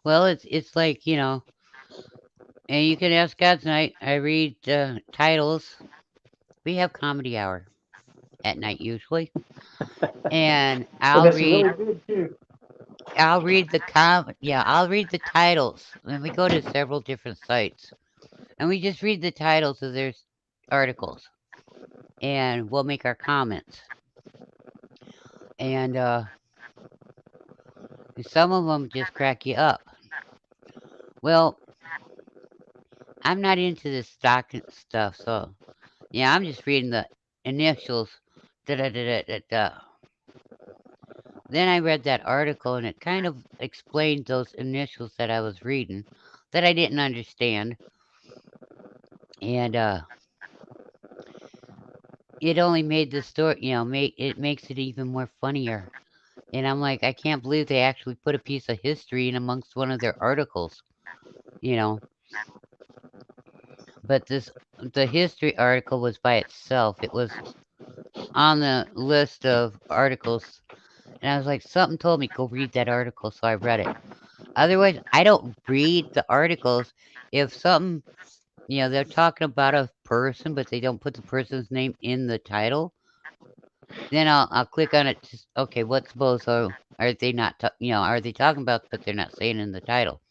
Well, it's like and you can ask God tonight. I read titles. We have comedy hour at night usually, and And that's really good too. I'll read the titles. And we go to several different sites, and we just read the titles of their articles, and we'll make our comments. And some of them just crack you up. Well, I'm not into this stock stuff, so yeah, I'm just reading the initials. Da da da da da da. Then I read that article and it kind of explained those initials that I was reading that I didn't understand. And it only made the story, it makes it even more funnier. And I'm like, I can't believe they actually put a piece of history in amongst one of their articles, you know. But the history article was by itself. It was on the list of articles. And I was like, something told me go read that article, so I read it. Otherwise, I don't read the articles. If something, they're talking about a person, but they don't put the person's name in the title, then I'll click on it. Just okay, what's both? So are they not? Are they talking about? But they're not saying in the title.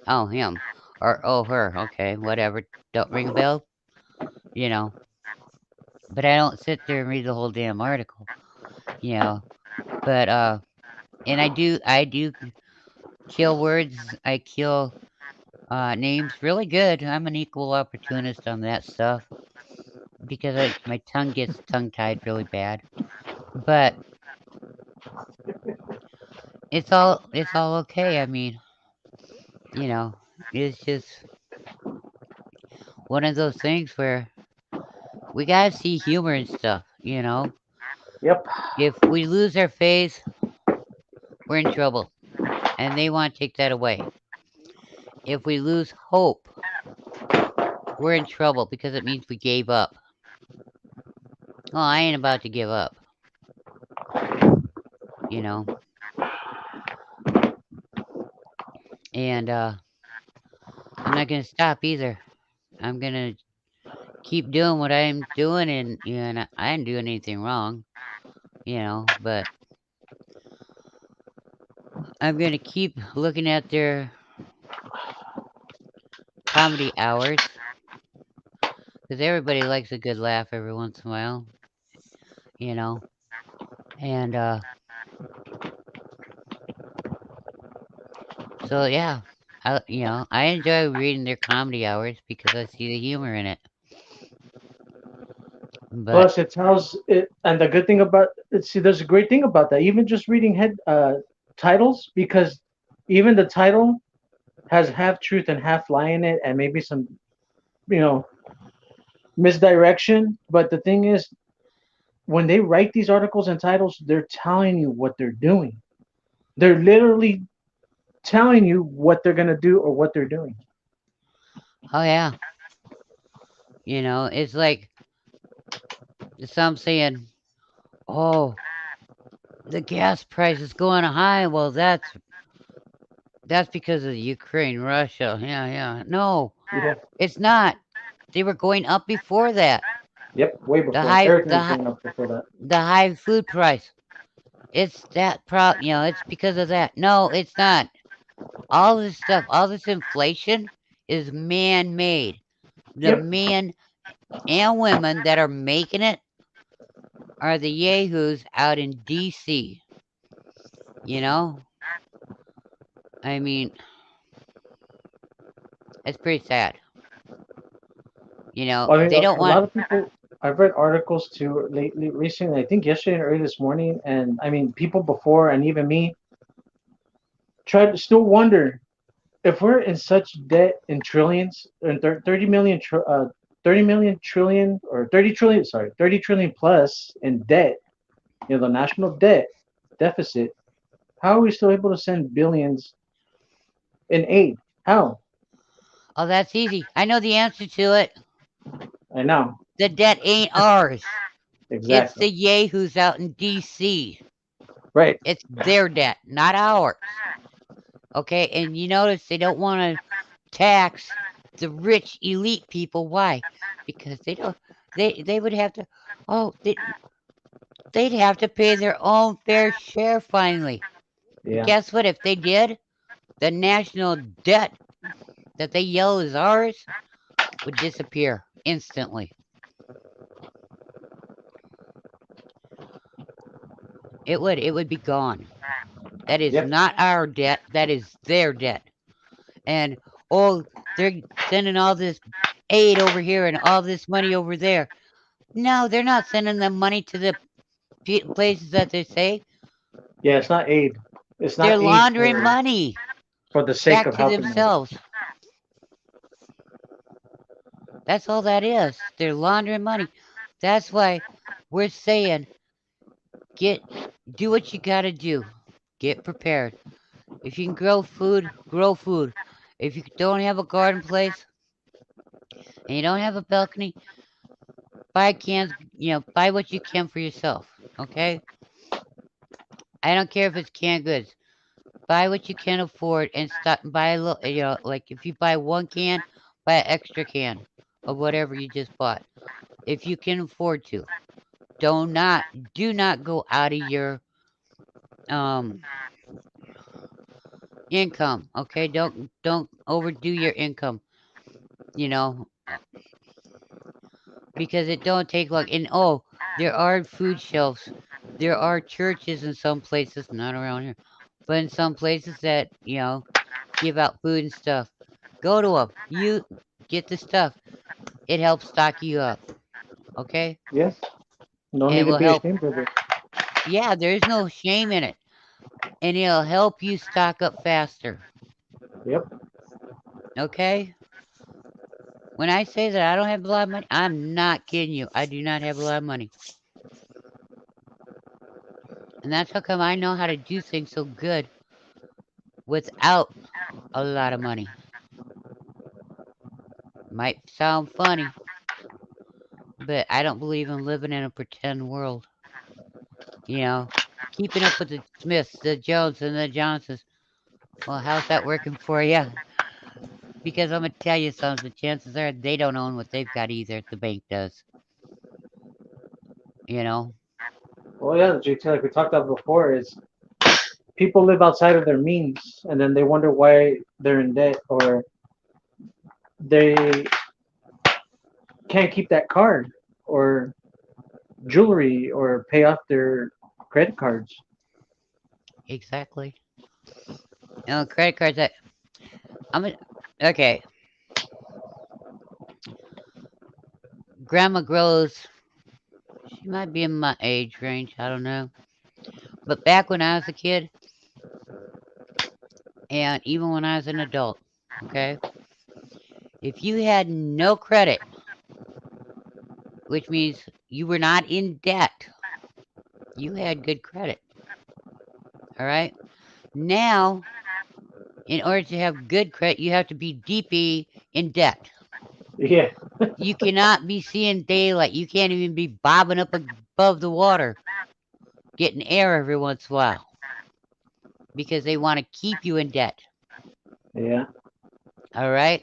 Oh, him or oh, her. Okay, whatever. Don't ring a bell. You know. But I don't sit there and read the whole damn article. you know. But and I do kill words. I kill names really good. I'm an equal opportunist on that stuff because my tongue gets tongue tied really bad. But it's all okay. I mean, you know, it's just one of those things where we gotta see humor and stuff. Yep. If we lose our faith, we're in trouble, and they want to take that away. If we lose hope, we're in trouble because it means we gave up. Well, I ain't about to give up, you know. And I'm not gonna stop either. I'm gonna keep doing what I'm doing, and I didn't do anything wrong, But I'm gonna keep looking at their comedy hours because everybody likes a good laugh every once in a while, you know. And so yeah, I enjoy reading their comedy hours because I see the humor in it. But Plus, it tells it, and the good thing about it, see, there's a great thing about that. Even just reading head titles, because even the title has half truth and half lie in it, and maybe some, you know, misdirection. But the thing is, when they write these articles and titles, they're telling you what they're doing. They're literally telling you what they're gonna do or what they're doing. oh yeah, it's like some saying, "Oh, the gas price is going high." Well, that's because of Ukraine, Russia. Yeah, yeah. No, Yeah. it's not. They were going up before that. Yep. Way The before high, everything the was high, going up before that. the high food price. It's it's because of that. No, it's not. All this stuff, all this inflation is man-made. The Yep. men and women that are making it are the yahoos out in D.C. You know, I mean, it's pretty sad. I mean, They don't a lot want. of people. I've read articles too lately, recently. I think yesterday and early this morning, and I mean, people before and even me tried to still wonder if we're in such debt in trillions and 30 million, 30 million trillion or 30 trillion, sorry, 30 trillion plus in debt. The national debt deficit. How are we still able to send billions in aid? How? Oh, that's easy. I know the answer to it. I know The debt ain't ours. It's exactly. the yahoos out in D.C. Right. It's their debt, not ours. Okay, and you notice they don't want to tax the rich elite people. Why? Because they don't. They would have to. Oh, they'd have to pay their own fair share finally. And Yeah. guess what? If they did, the national debt that they yell is ours would disappear instantly. It would. It would be gone. That is Yep. not our debt. That is their debt. And oh, they're sending all this aid over here and all this money over there. No, they're not sending the money to the places that they say. Yeah. It's not aid. It's They're not aid laundering money for the sake back of to helping them. themselves. That's all that is. They're laundering money. That's why we're saying get do what you got to do. Get prepared. If you can grow food, grow food. If you don't have a garden place and you don't have a balcony, buy cans, buy what you can for yourself. Okay? I don't care if it's canned goods. Buy what you can afford and stop buy a little, like if you buy one can, buy an extra can of whatever you just bought. If you can afford to. Do not do not go out of your um income, okay? Don't overdo your income, you know, because it don't take long. And oh, there are food shelves. There are churches in some places, not around here, but in some places that, give out food and stuff. Go to them. You get the stuff. It helps stock you up. Okay? Yes. No And need it to will be help. ashamed of it. Yeah, there's no shame in it. And it'll help you stock up faster. Yep. Okay? When I say that I don't have a lot of money, I'm not kidding you. I do not have a lot of money. And that's how come I know how to do things so good without a lot of money. Might sound funny, but I don't believe in living in a pretend world. You know, keeping up with the Smiths, the Jones, and the Johnsons. Well, how's that working for you? Because I'm going to tell you something. The chances are they don't own what they've got either. The bank does. You know? Well, yeah, JT, like we talked about before, is people live outside of their means, and then they wonder why they're in debt, or they can't keep that card, or jewelry, or pay off their credit cards. Exactly. Credit cards. I'm a, okay. Grandma grows. She might be in my age range. I don't know. But back when I was a kid, and even when I was an adult, okay, if you had no credit, which means you were not in debt, you had good credit. All right. Now, in order to have good credit, you have to be deeply in debt. Yeah, You cannot be seeing daylight. You can't even be bobbing up above the water, getting air every once in a while because they want to keep you in debt. yeah, All right.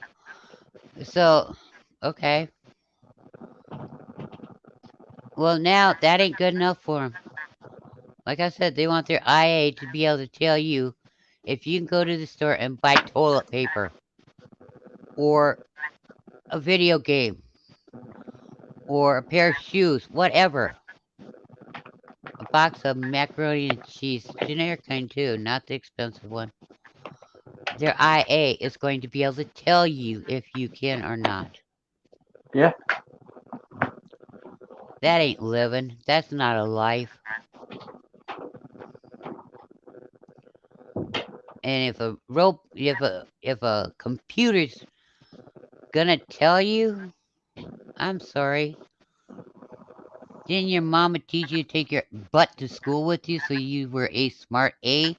So, okay. Well, now that ain't good enough for them. Like I said, they want their IA to be able to tell you if you can go to the store and buy toilet paper or a video game or a pair of shoes, whatever. A box of macaroni and cheese, generic kind too, not the expensive one. Their IA is going to be able to tell you if you can or not. yeah, That ain't living. That's not a life. And if a computer's gonna tell you, I'm sorry. Didn't your mama teach you to take your butt to school with you so you were a smart A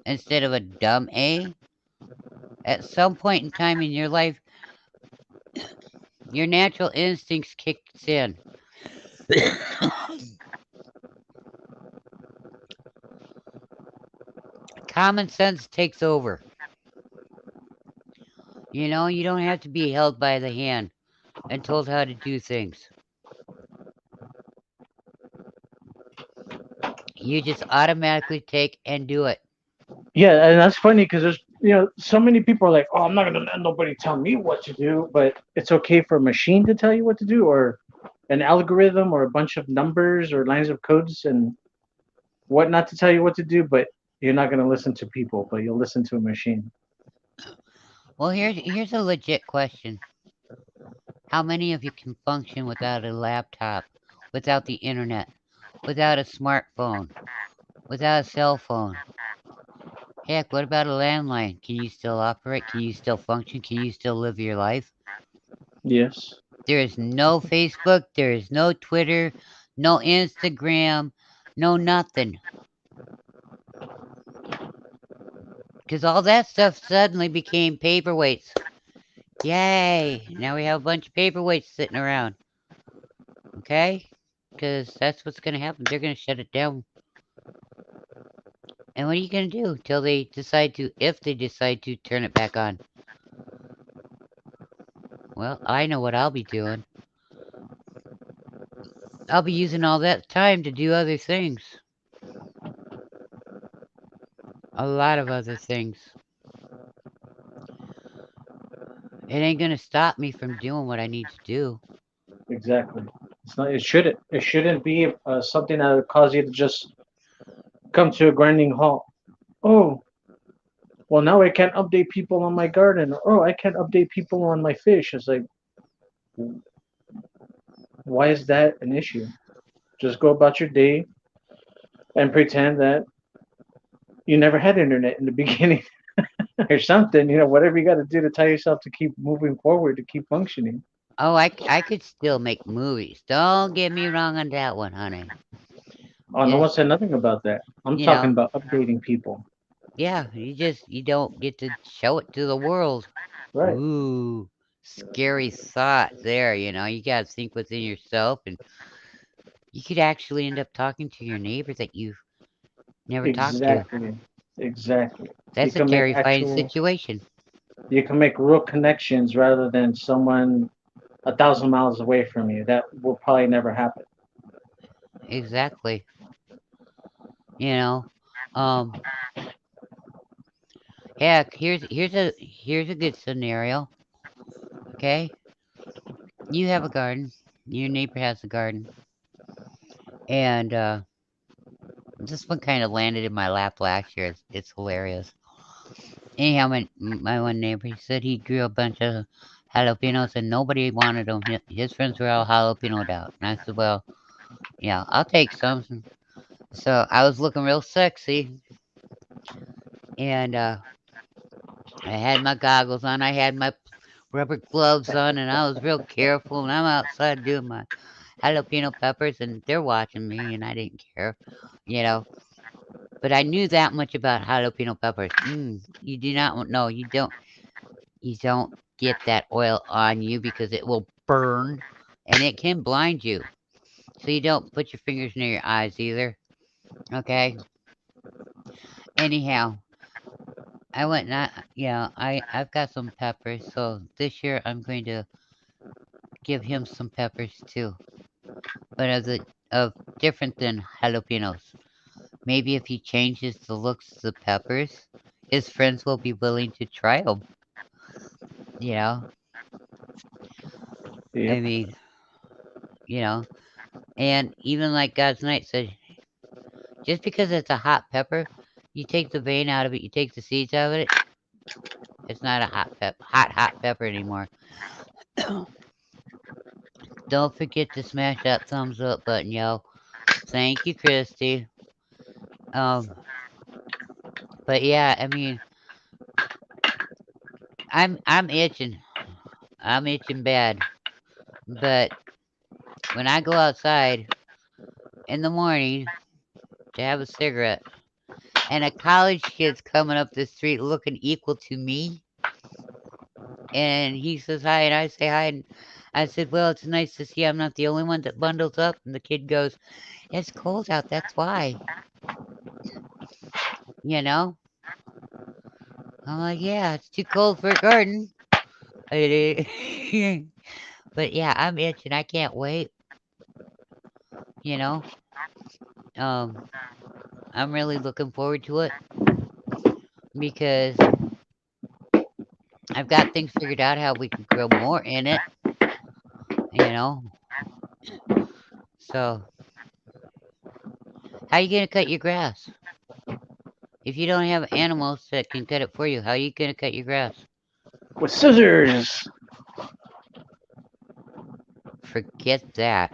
instead of a dumb A? At some point in time in your life, your natural instincts kicks in. Common sense takes over. You don't have to be held by the hand and told how to do things. You just automatically take and do it. yeah. And that's funny because there's so many people are like, oh, I'm not gonna let nobody tell me what to do, but it's okay for a machine to tell you what to do, or an algorithm, or a bunch of numbers or lines of codes and what not to tell you what to do, but you're not gonna listen to people, but you'll listen to a machine. Well, here's a legit question. How many of you can function without a laptop, without the internet, without a smartphone, without a cell phone? Heck, what about a landline? Can you still operate? Can you still function? Can you still live your life? Yes. There is no Facebook, there is no Twitter, no Instagram, no nothing. Because all that stuff suddenly became paperweights. Yay! Now we have a bunch of paperweights sitting around. Okay? Because that's what's going to happen. They're going to shut it down. And what are you going to do till they decide to, if they decide to turn it back on? Well, I know what I'll be doing. I'll be using all that time to do other things. A lot of other things. It ain't going to stop me from doing what I need to do. Exactly. It's not. It shouldn't. It shouldn't be something that would cause you to just come to a grinding halt. Oh, well, now I can't update people on my garden. Oh, I can't update people on my fish. It's like, why is that an issue? Just go about your day and pretend that you never had internet in the beginning or something. Whatever you got to do to tell yourself to keep moving forward, to keep functioning. Oh, I could still make movies. Don't get me wrong on that one, honey. Oh, no one Just, said nothing about that. I'm you talking know, about updating people. yeah, you don't get to show it to the world. Right. Ooh, scary thought there, you gotta think within yourself, and you could actually end up talking to your neighbor that you've never talked to. Exactly. Exactly. You That's a can make terrifying actual. situation. You can make real connections rather than someone 1,000 miles away from you. That will probably never happen. Exactly. You know, um, heck, here's a good scenario. Okay, you have a garden. Your neighbor has a garden, and this one kind of landed in my lap last year. It's hilarious. Anyhow, my one neighbor, he said he grew a bunch of jalapenos and nobody wanted them. His friends were all jalapenoed out. And I said, well, yeah, I'll take some. So I was looking real sexy, and I had my goggles on. I had my rubber gloves on, and I was real careful. And I'm outside doing my jalapeno peppers, and they're watching me, and I didn't care, you know. But I knew that much about jalapeno peppers. You do not know. You don't get that oil on you because it will burn and it can blind you. So you don't put your fingers near your eyes either. Okay. Anyhow, I went not I've got some peppers, so this year I'm going to give him some peppers too. But of different than jalapenos. Maybe if he changes the looks of the peppers, his friends will be willing to try them. You know, I Yep. mean, you know, and even like God's Knight said, just because it's a hot pepper, you take the vein out of it, you take the seeds out of it, it's not a hot pepper anymore. Don't forget to smash that thumbs up button, yo. Thank you, Christy. Um, but yeah, I mean, I'm itching. I'm itching bad. But when I go outside in the morning to have a cigarette, and a college kid's coming up the street looking equal to me, and he says hi, and I say hi, and I said, "Well, it's nice to see I'm not the only one that bundles up." And the kid goes, "It's cold out, that's why." You know? I'm like, "Yeah, it's too cold for a garden." But yeah, I'm itching. I can't wait. You know? Um, I'm really looking forward to it because I've got things figured out how we could grow more in it. You know? So, how you gonna cut your grass? If you don't have animals that can cut it for you, how are you gonna cut your grass? With scissors. Forget that.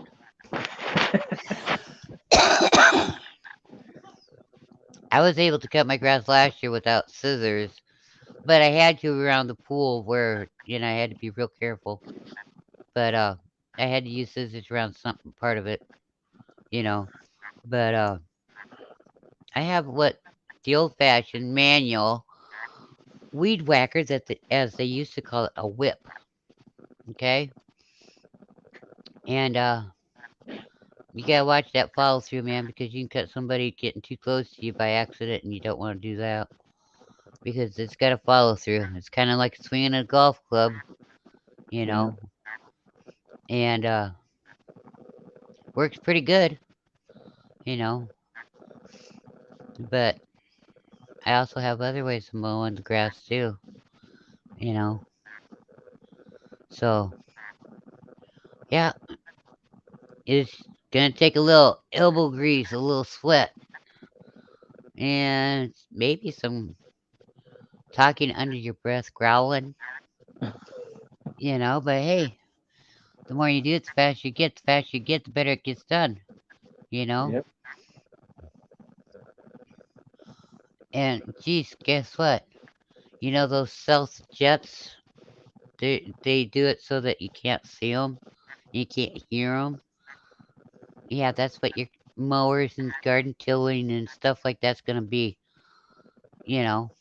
I was able to cut my grass last year without scissors, but I had to around the pool where, I had to be real careful. But I had to use scissors around some part of it, you know. But I have what the old-fashioned manual weed whacker as they used to call it, a whip. Okay, and you gotta watch that follow through, man, because you can cut somebody getting too close to you by accident, and you don't want to do that because it's got to follow through. It's kind of like swinging a golf club, you Yeah. know, and works pretty good, you know. But I also have other ways of mowing the grass too, you know. So yeah, It's gonna take a little elbow grease, a little sweat, and maybe some talking under your breath, growling, But hey, the more you do it, the faster you get, the better it gets done, you know. Yep. And geez, guess what? You know those stealth jets? They do it so that you can't see them, you can't hear them. Yeah, that's what your mowers and garden tilling and stuff like that's gonna be. You know,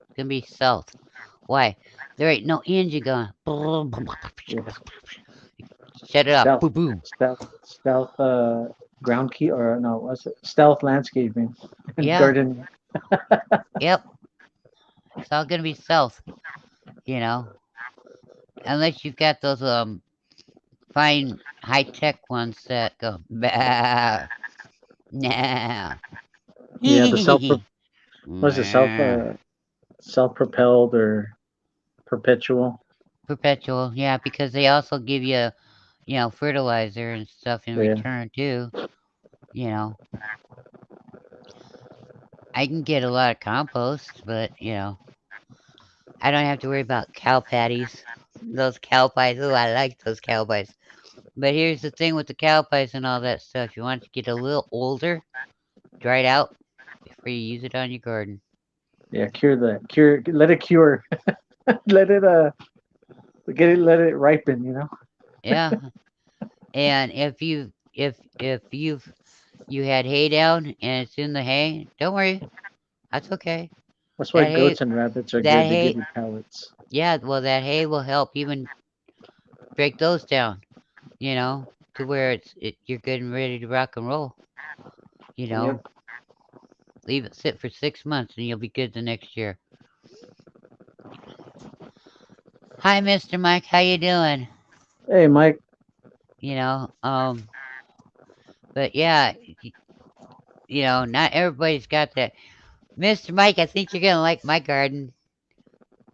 it's gonna be stealth. Why? There ain't no engine going. Yeah. Shut it up. Stealth, Boom, boom. stealth. Ground key or no? What's it? Stealth landscaping and Yeah. gardening. Yep. It's all gonna be stealth. You know, unless you've got those fine high tech ones that go bah, nah. Yeah, the self. Was it Nah. self propelled or perpetual? Perpetual, yeah, because they also give you, fertilizer and stuff in Yeah. return too. You know, I can get a lot of compost, but I don't have to worry about cow patties. Those cow pies, oh, I like those cow pies. But here's the thing with the cow pies and all that stuff. You want to get a little older, dry it out before you use it on your garden. Yeah. Cure. Let it cure. Let it get it. Let it ripen. You know. Yeah, and if you had hay down and it's in the hay, don't worry, that's okay. That's why That hay, goats and rabbits are that good. They give hay, you pellets. yeah, well, that hay will help even break those down, to where you're good and ready to rock and roll. You know, Yep. leave it sit for 6 months and you'll be good the next year. Hi, Mr. Mike, how you doing? Hey, Mike. You know, but yeah, not everybody's got that. Mr. Mike, I think you're gonna like my garden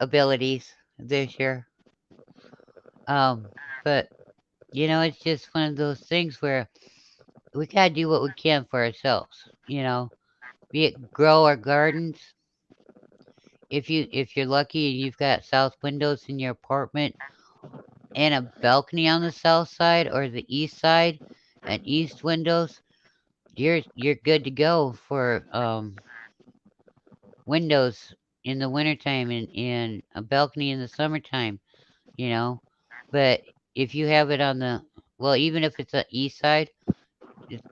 abilities this year. Um, but it's just one of those things where we gotta do what we can for ourselves. Be it grow our gardens. If you're lucky and you've got south windows in your apartment and a balcony on the south side or the east side and east windows, you're good to go for windows in the wintertime and a balcony in the summertime, you know. But if you have it on the well, even if it's the east side,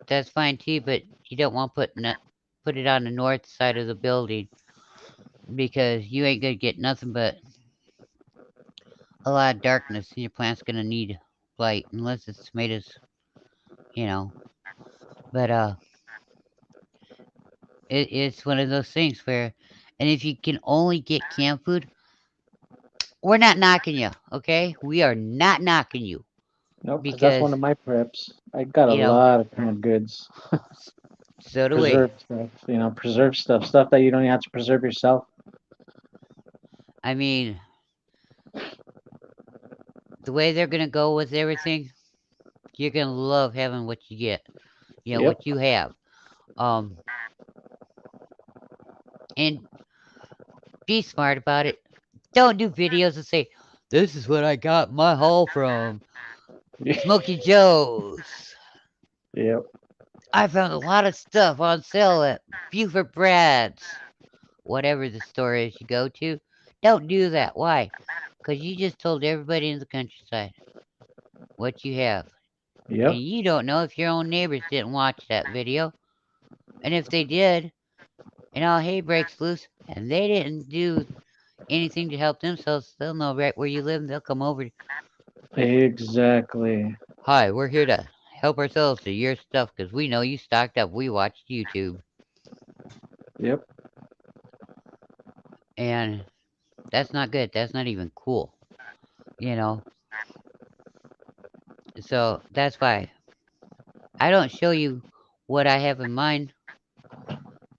that's fine too. But you don't want put it on the north side of the building because you ain't gonna get nothing but a lot of darkness, and your plant's gonna need light unless it's tomatoes, you know. But it's one of those things where, and if you can only get canned food, we're not knocking you, okay? We are not knocking you Nope, because that's because one of my preps. I got a you know lot of canned goods, so do we. preserved stuff. You know, preserved stuff that you don't even have to preserve yourself. I mean, the way they're gonna go with everything, you're gonna love having what you get, Yep. what you have. Um, and be smart about it. Don't do videos and say, "This is what I got my haul from Smoky Joe's. Yep. I found a lot of stuff on sale at Buford Brad's." Whatever the store is you go to, don't do that. Why? Because you just told everybody in the countryside what you have. And Yep. you don't know if your own neighbors didn't watch that video. And if they did, and all hay breaks loose, and they didn't do anything to help themselves, they'll know right where you live and they'll come over. Exactly. Hi, we're here to help ourselves to your stuff because we know you stocked up. We watched YouTube. Yep. And that's not good. That's not even cool. You know? So that's why I don't show you what I have in mind.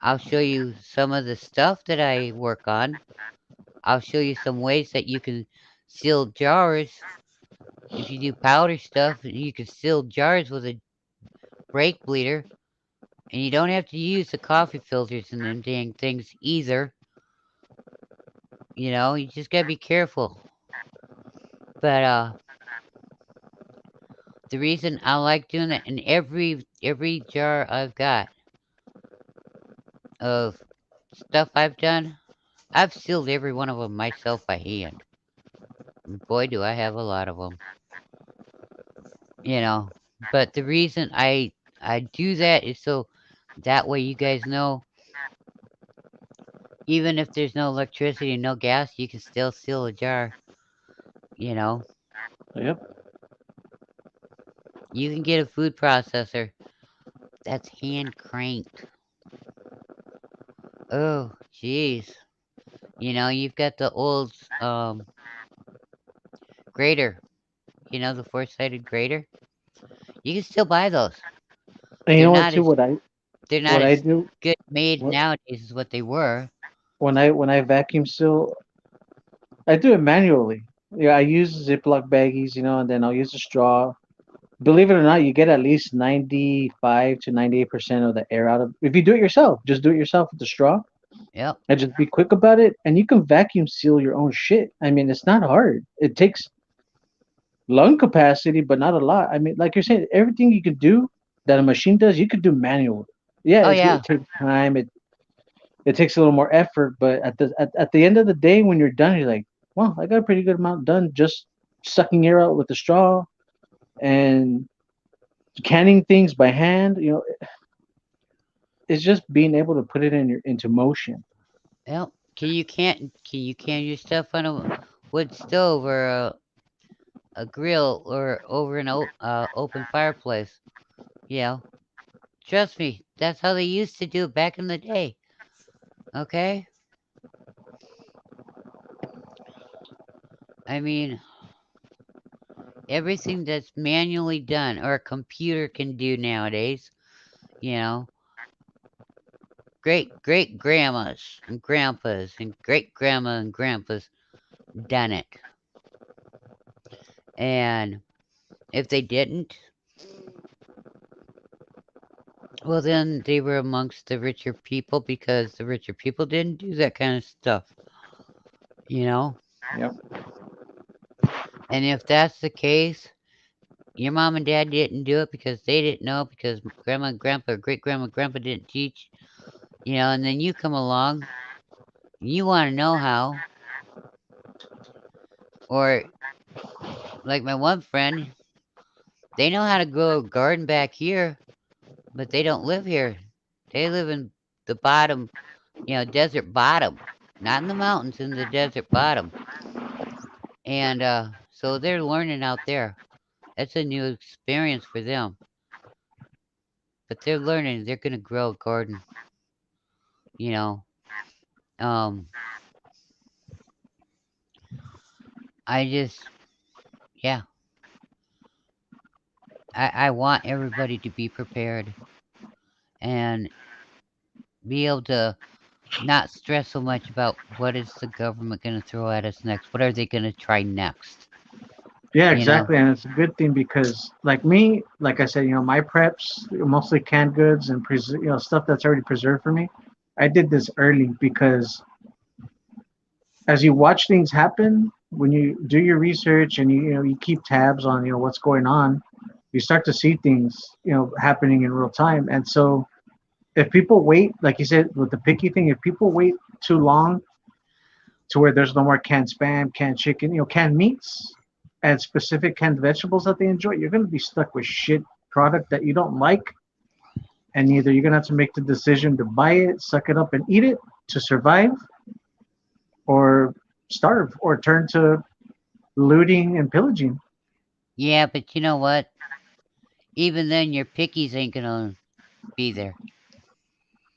I'll show you some of the stuff that I work on. I'll show you some ways that you can seal jars If you do powder stuff, you can seal jars with a brake bleeder, and you don't have to use the coffee filters in them dang things either. You just gotta be careful. But the reason I like doing that in every jar I've got of stuff I've done, I've sealed every one of them myself by hand. And boy, do I have a lot of them. You know, but the reason I do that is so that way you guys know, even if there's no electricity and no gas, you can still seal a jar. You know, Yep. you can get a food processor that's hand cranked. Oh, jeez. You've got the old grater. The four-sided grater. You can still buy those. And you They're know what not too? as they're not What I as do good made what nowadays as what they were. when I vacuum seal, I do it manually. Yeah, I use Ziploc baggies, and then I'll use a straw. Believe it or not, you get at least 95 to 98% of the air out of. If you do it yourself, just do it yourself with the straw, Yep. and just be quick about it, and you can vacuum seal your own shit. I mean, it's not hard. It takes lung capacity, but not a lot. I mean, like you're saying, everything you could do that a machine does, you could do manually. Yeah, Oh it yeah. takes time. It takes a little more effort, but at the end of the day, when you're done, you're like, well, I got a pretty good amount done just sucking air out with the straw and canning things by hand. It's just being able to put it into motion. Yep. Can you can your stuff on a wood stove or a grill or over an open fireplace? You know, trust me, that's how they used to do it back in the day. Okay? I mean, everything that's manually done or a computer can do nowadays, you know, great grandmas and grandpas and great grandma and grandpas done it. And if they didn't, well, then they were amongst the richer people because the richer people didn't do that kind of stuff, you know? Yep. And if that's the case, your mom and dad didn't do it because they didn't know, because grandma and grandpa or great grandma and grandpa didn't teach, and then you come along, you want to know how. Or, like my one friend, they know how to grow a garden back here, but they don't live here. They live in the bottom, desert bottom, not in the mountains, in the desert bottom. And so they're learning out there. That's a new experience for them. But they're learning. They're gonna grow a garden. You know. Um. I just, yeah. I want everybody to be prepared and be able to not stress so much about what is the government gonna throw at us next. What are they gonna try next? Yeah, You know. exactly, and it's a good thing because, like me, like I said, my preps mostly canned goods and stuff that's already preserved for me. I did this early because as you watch things happen, when you do your research and you keep tabs on what's going on, you start to see things happening in real time. And so if people wait, like you said with the picky thing, if people wait too long to where there's no more canned spam, canned chicken, canned meats, and specific canned vegetables that they enjoy, you're going to be stuck with shit product that you don't like, and either you're going to have to make the decision to buy it, suck it up, and eat it to survive, or starve, or turn to looting and pillaging. Yeah, but you know what? Even then, your pickies ain't gonna be there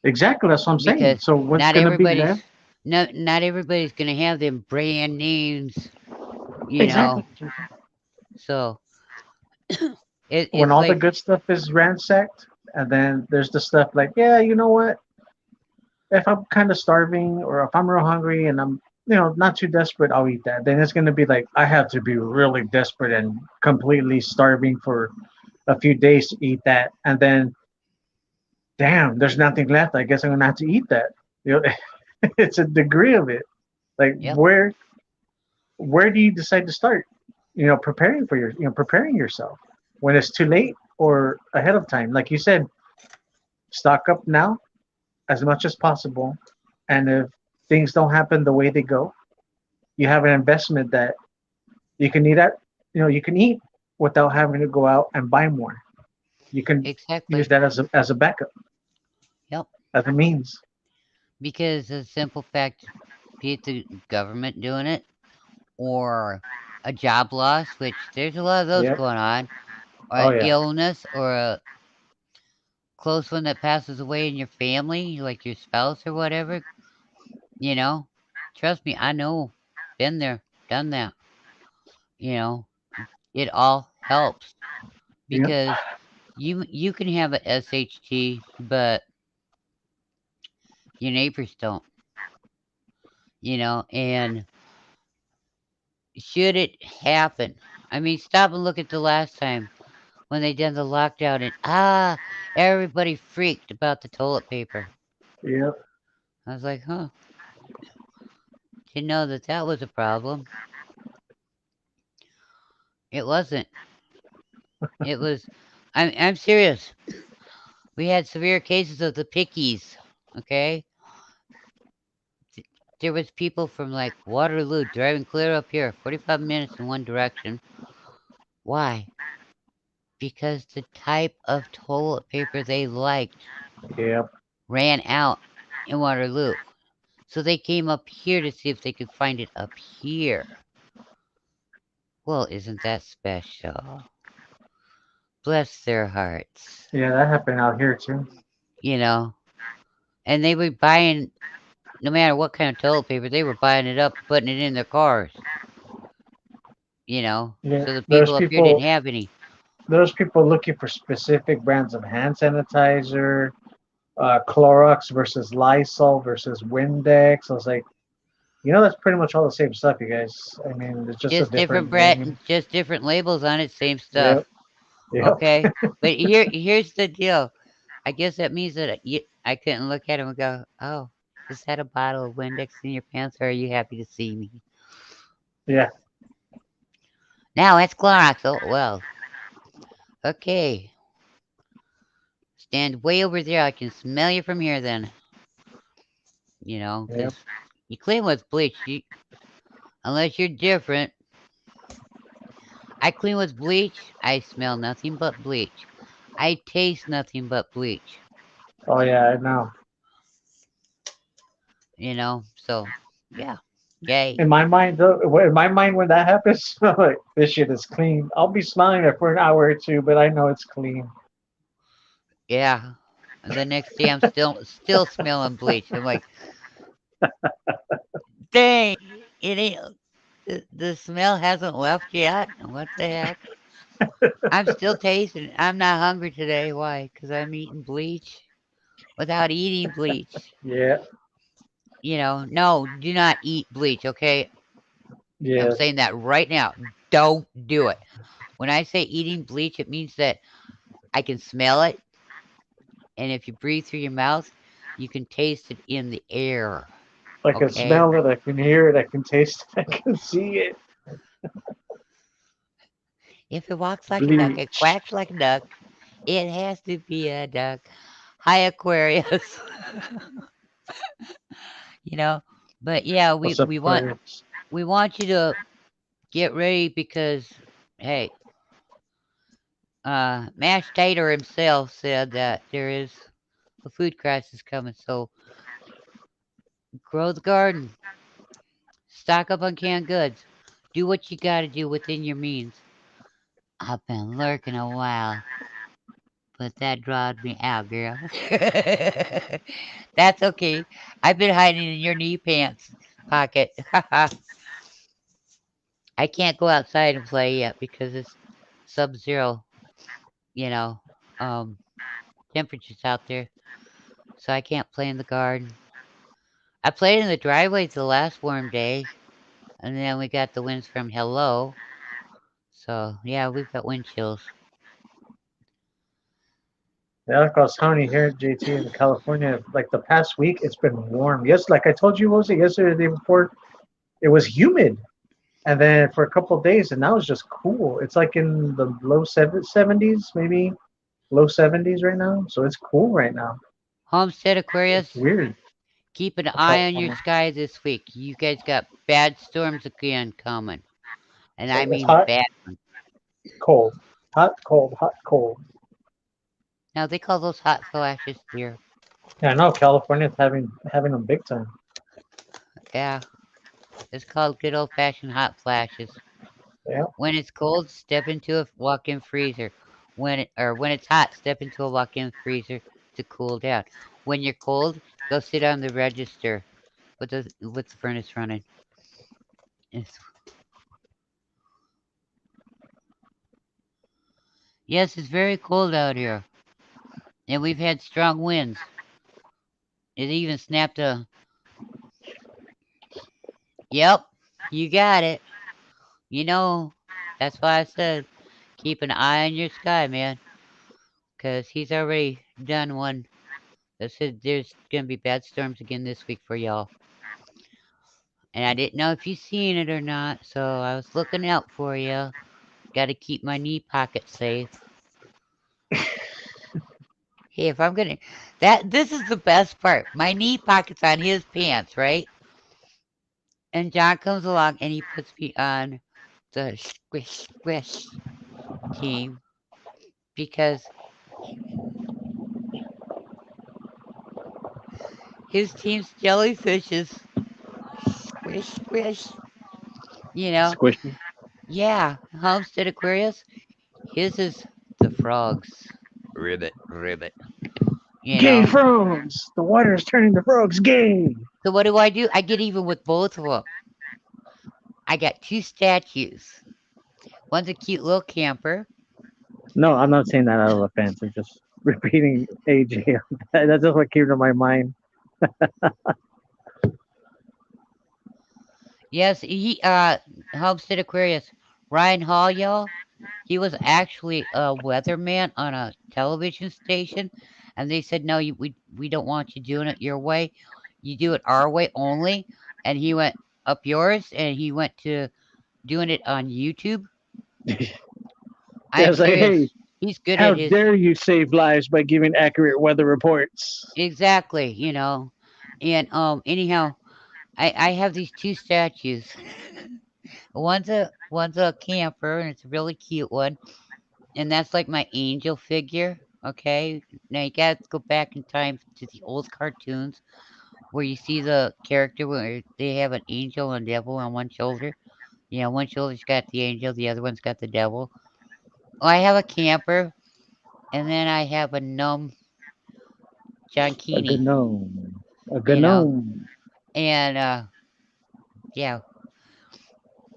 Exactly, that's what I'm saying. because So what's not going to be everybody's left? not everybody's gonna have them brand names. You know. Exactly. So When it's all the like, good stuff is ransacked, and then there's the stuff like, yeah, you know what? If I'm kind of starving or if I'm real hungry and not too desperate, I'll eat that. Then it's gonna be like I have to be really desperate and completely starving for a few days to eat that, and then damn, there's nothing left. I guess I'm gonna have to eat that. You know, it's a degree of it. Like Yep. where do you decide to start? Preparing for preparing yourself when it's too late or ahead of time. Like you said, stock up now as much as possible, and if things don't happen the way they go, you have an investment that you can eat at. You can eat without having to go out and buy more. You can use Exactly. that as a backup, Yep. as a means. Because the simple fact, be it the government doing it or a job loss, which there's a lot of those Yep. going on, or Oh an yeah. illness or a close one that passes away in your family, like your spouse or whatever, you know, trust me, I know, been there, done that, you know, it all helps Yep. because you can have a SHT, but your neighbors don't, and should it happen, I mean, stop and look at the last time when they did the lockdown and everybody freaked about the toilet paper. Yep. I was like, huh, didn't know that that was a problem. It wasn't. It was. I'm serious. We had severe cases of the pickies. Okay, there was people from like Waterloo driving clear up here, 45 minutes in one direction. Why? Because the type of toilet paper they liked Yep. ran out in Waterloo. So they came up here to see if they could find it up here. Well, isn't that special? Bless their hearts. Yeah, that happened out here too. You know? And they were buying, no matter what kind of toilet paper, they were buying it up, putting it in their cars. Yeah, So the there's people up here didn't people have any. there's people looking for specific brands of hand sanitizer, Clorox versus Lysol versus Windex. I was like, that's pretty much all the same stuff, you guys. I mean, it's just a Just different different bread, name. just different labels on it, same Yep. stuff. Yep. Okay, but here's the deal. I guess that means that I couldn't look at him and go, "Oh, just had a bottle of Windex in your pants, or are you happy to see me?" Yeah. Now it's Clorox. Oh well, okay. Stand way over there. I can smell you from here. Then Yep. because you clean with bleach. Unless you're different. I clean with bleach. I smell nothing but bleach. I taste nothing but bleach. Oh yeah, I know. So yeah, yay. In my mind, though, in my mind, when that happens, I'm like, this shit is clean. I'll be smelling it for an hour or two, but I know it's clean. Yeah. And the next day I'm still smelling bleach. I'm like, dang, it ain't the smell hasn't left yet. What the heck? I'm still tasting it. I'm not hungry today. Why? Because I'm eating bleach without eating bleach. Yeah. No, do not eat bleach, okay? I'm Yeah. saying that right now. Don't do it. When I say eating bleach, it means that I can smell it, and if you breathe through your mouth, you can taste it in the air, I can okay? smell it. I can hear it. I can taste it. I can see it. If it walks like a duck, it Bleach. quacks like a duck, it has to be a duck. Hi, Aquarius. you know, but yeah, we What's up, we want Aquarius? we want you to get ready because hey, Mash Tater himself said that there is a food crisis coming. So grow the garden, stock up on canned goods, do what you got to do within your means. I've been lurking a while, but that drawed me out, girl. That's okay. I've been hiding in your knee pants pocket. I can't go outside and play yet because it's sub-zero, you know, um, temperatures out there. So I can't play in the garden. I played in the driveways the last warm day, and then we got the winds from Hello. So yeah, we've got wind chills. Yeah, like I was telling you here, JT, in California, like the past week, it's been warm. Yes, like I told you, what was it yesterday, or the day before? It was humid, and then for a couple of days, and now it's just cool. It's like in the low 70s, maybe low 70s right now. So it's cool right now. Homestead It's Aquarius, weird. keep an For eye on your California. sky this week. You guys got bad storms again coming, and I It's mean hot, bad. cold, hot, cold, hot, cold. Now they call those hot flashes here. Yeah, I know California's having them big time. Yeah, it's called good old fashioned hot flashes. Yeah. When it's cold, step into a walk-in freezer. When it's hot, step into a walk-in freezer to cool down. When you're cold, go sit on the register with the furnace running. It's, yes, it's very cold out here, and we've had strong winds. It even snapped a. Yep, you got it. You know, that's why I said keep an eye on your sky, man, 'cause he's already done one that said there's gonna be bad storms again this week for y'all. And I didn't know if you seen it or not, so I was looking out for you. Got to keep my knee pocket safe. Hey, if I'm gonna this is the best part. My knee pocket's on his pants, right? And John comes along and he puts me on the squish squish team because his team's jellyfishes squish squish. You know, Squishy. yeah, Homestead Aquarius. His is the frogs. Ribbit, ribbit. You Gay know. frogs. The water is turning the frogs gay. So what do? I get even with both of them. I got two statues. One's a cute little camper. No, I'm not saying that out of offense. I'm just repeating AJ. That's just what came to my mind. Yes, he Homestead Aquarius. Ryan Hall, y'all. He was actually a weatherman on a television station, and they said no, we don't want you doing it your way. You do it our way only. And he went up yours, and he went to doing it on YouTube. Yeah, I'm it's like, serious. hey, He's good how at his dare you save lives by giving accurate weather reports? exactly, you know. And anyhow, I have these two statues. One's a camper and it's a really cute one, and that's like my angel figure. Okay, now you gotta go back in time to the old cartoons where you see the character where they have an angel and a devil on one shoulder. You know, one shoulder's got the angel, the other one's got the devil. Well, I have a camper, and then I have a gnome John A Keeney. gnome. A You know, gnome. and yeah.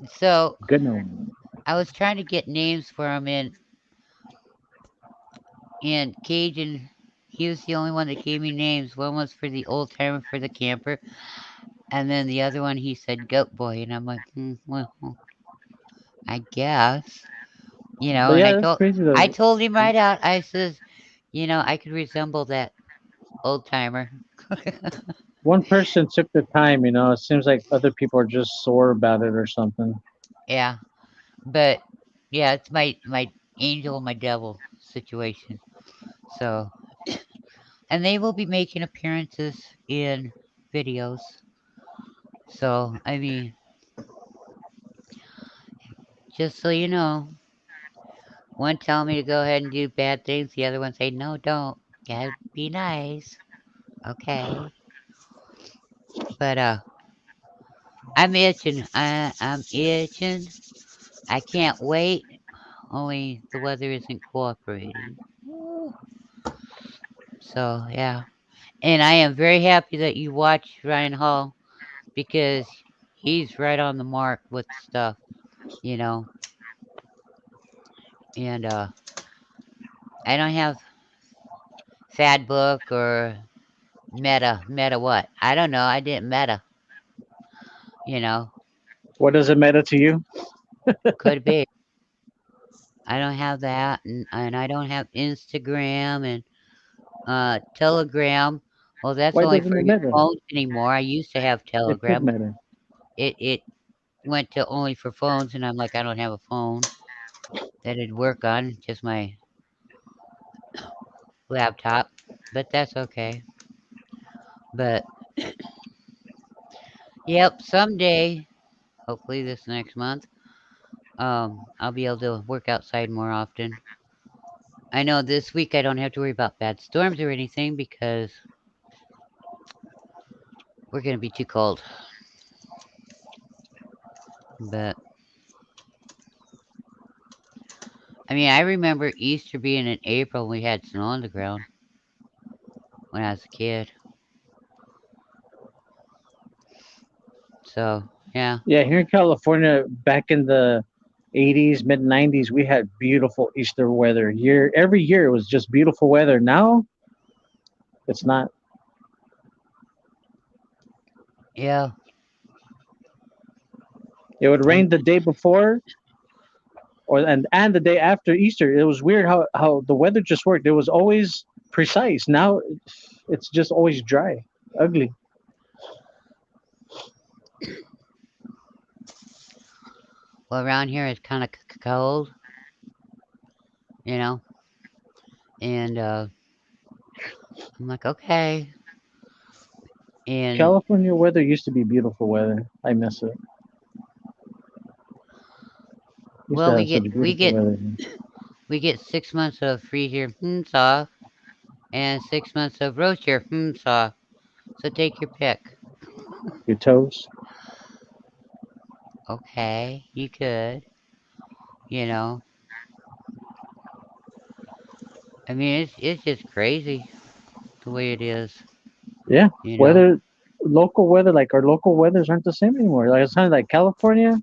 So Gnome. I was trying to get names for him in Cajun. He was the only one that gave me names. One was for the old timer for the camper, and then the other one he said Goat Boy, and I'm like, well, I guess, you know. But And yeah, that's crazy I though. told him right out. I says, you know, I could resemble that old timer. One person took the time, it seems like other people are just sore about it or something. Yeah, but yeah, it's my angel, my devil situation. So, and they will be making appearances in videos. So, I mean, just so you know, one tell me to go ahead and do bad things, the other one say, no, don't. Gotta be nice. Okay. But, I'm itching. I'm itching. I can't wait. Only the weather isn't cooperating. Ooh. So, yeah. And I am very happy that you watch Ryan Hall because he's right on the mark with stuff, you know. And, I don't have Fad Book or Meta what? I don't know. I didn't meta. You know, What does it matter to you? could be. I don't have that, and I don't have Instagram and Telegram. Well, that's Why only doesn't for it your matter? phones anymore. I used to have It could Telegram. matter. It went to only for phones, and I'm like, I don't have a phone that it'd work on, just my laptop. But that's okay. But yep, someday, hopefully this next month, I'll be able to work outside more often. I know this week I don't have to worry about bad storms or anything because we're gonna be too cold. But I mean, I remember Easter being in April. We had snow on the ground when I was a kid. So yeah, Yeah, here in California, back in the 80s, mid 90s, we had beautiful Easter weather. Every year it was just beautiful weather. Now it's not. yeah. It would I'm rain the day before or and the day after Easter. It was weird how the weather just worked. It was always precise. Now it's just always dry, ugly. well around here. It's kind of cold, you know, and I'm like, okay, and California weather used to be beautiful weather. I miss it. Used to well, have such beautiful weather. we get 6 months of free here, off, and 6 months of roast here, off. So take your pick. Your toes. Okay, you could, you know. I mean, it's just crazy the way it is, Yeah, you know. weather, local weather, like our local weathers aren't the same anymore. Like it's kind of like California.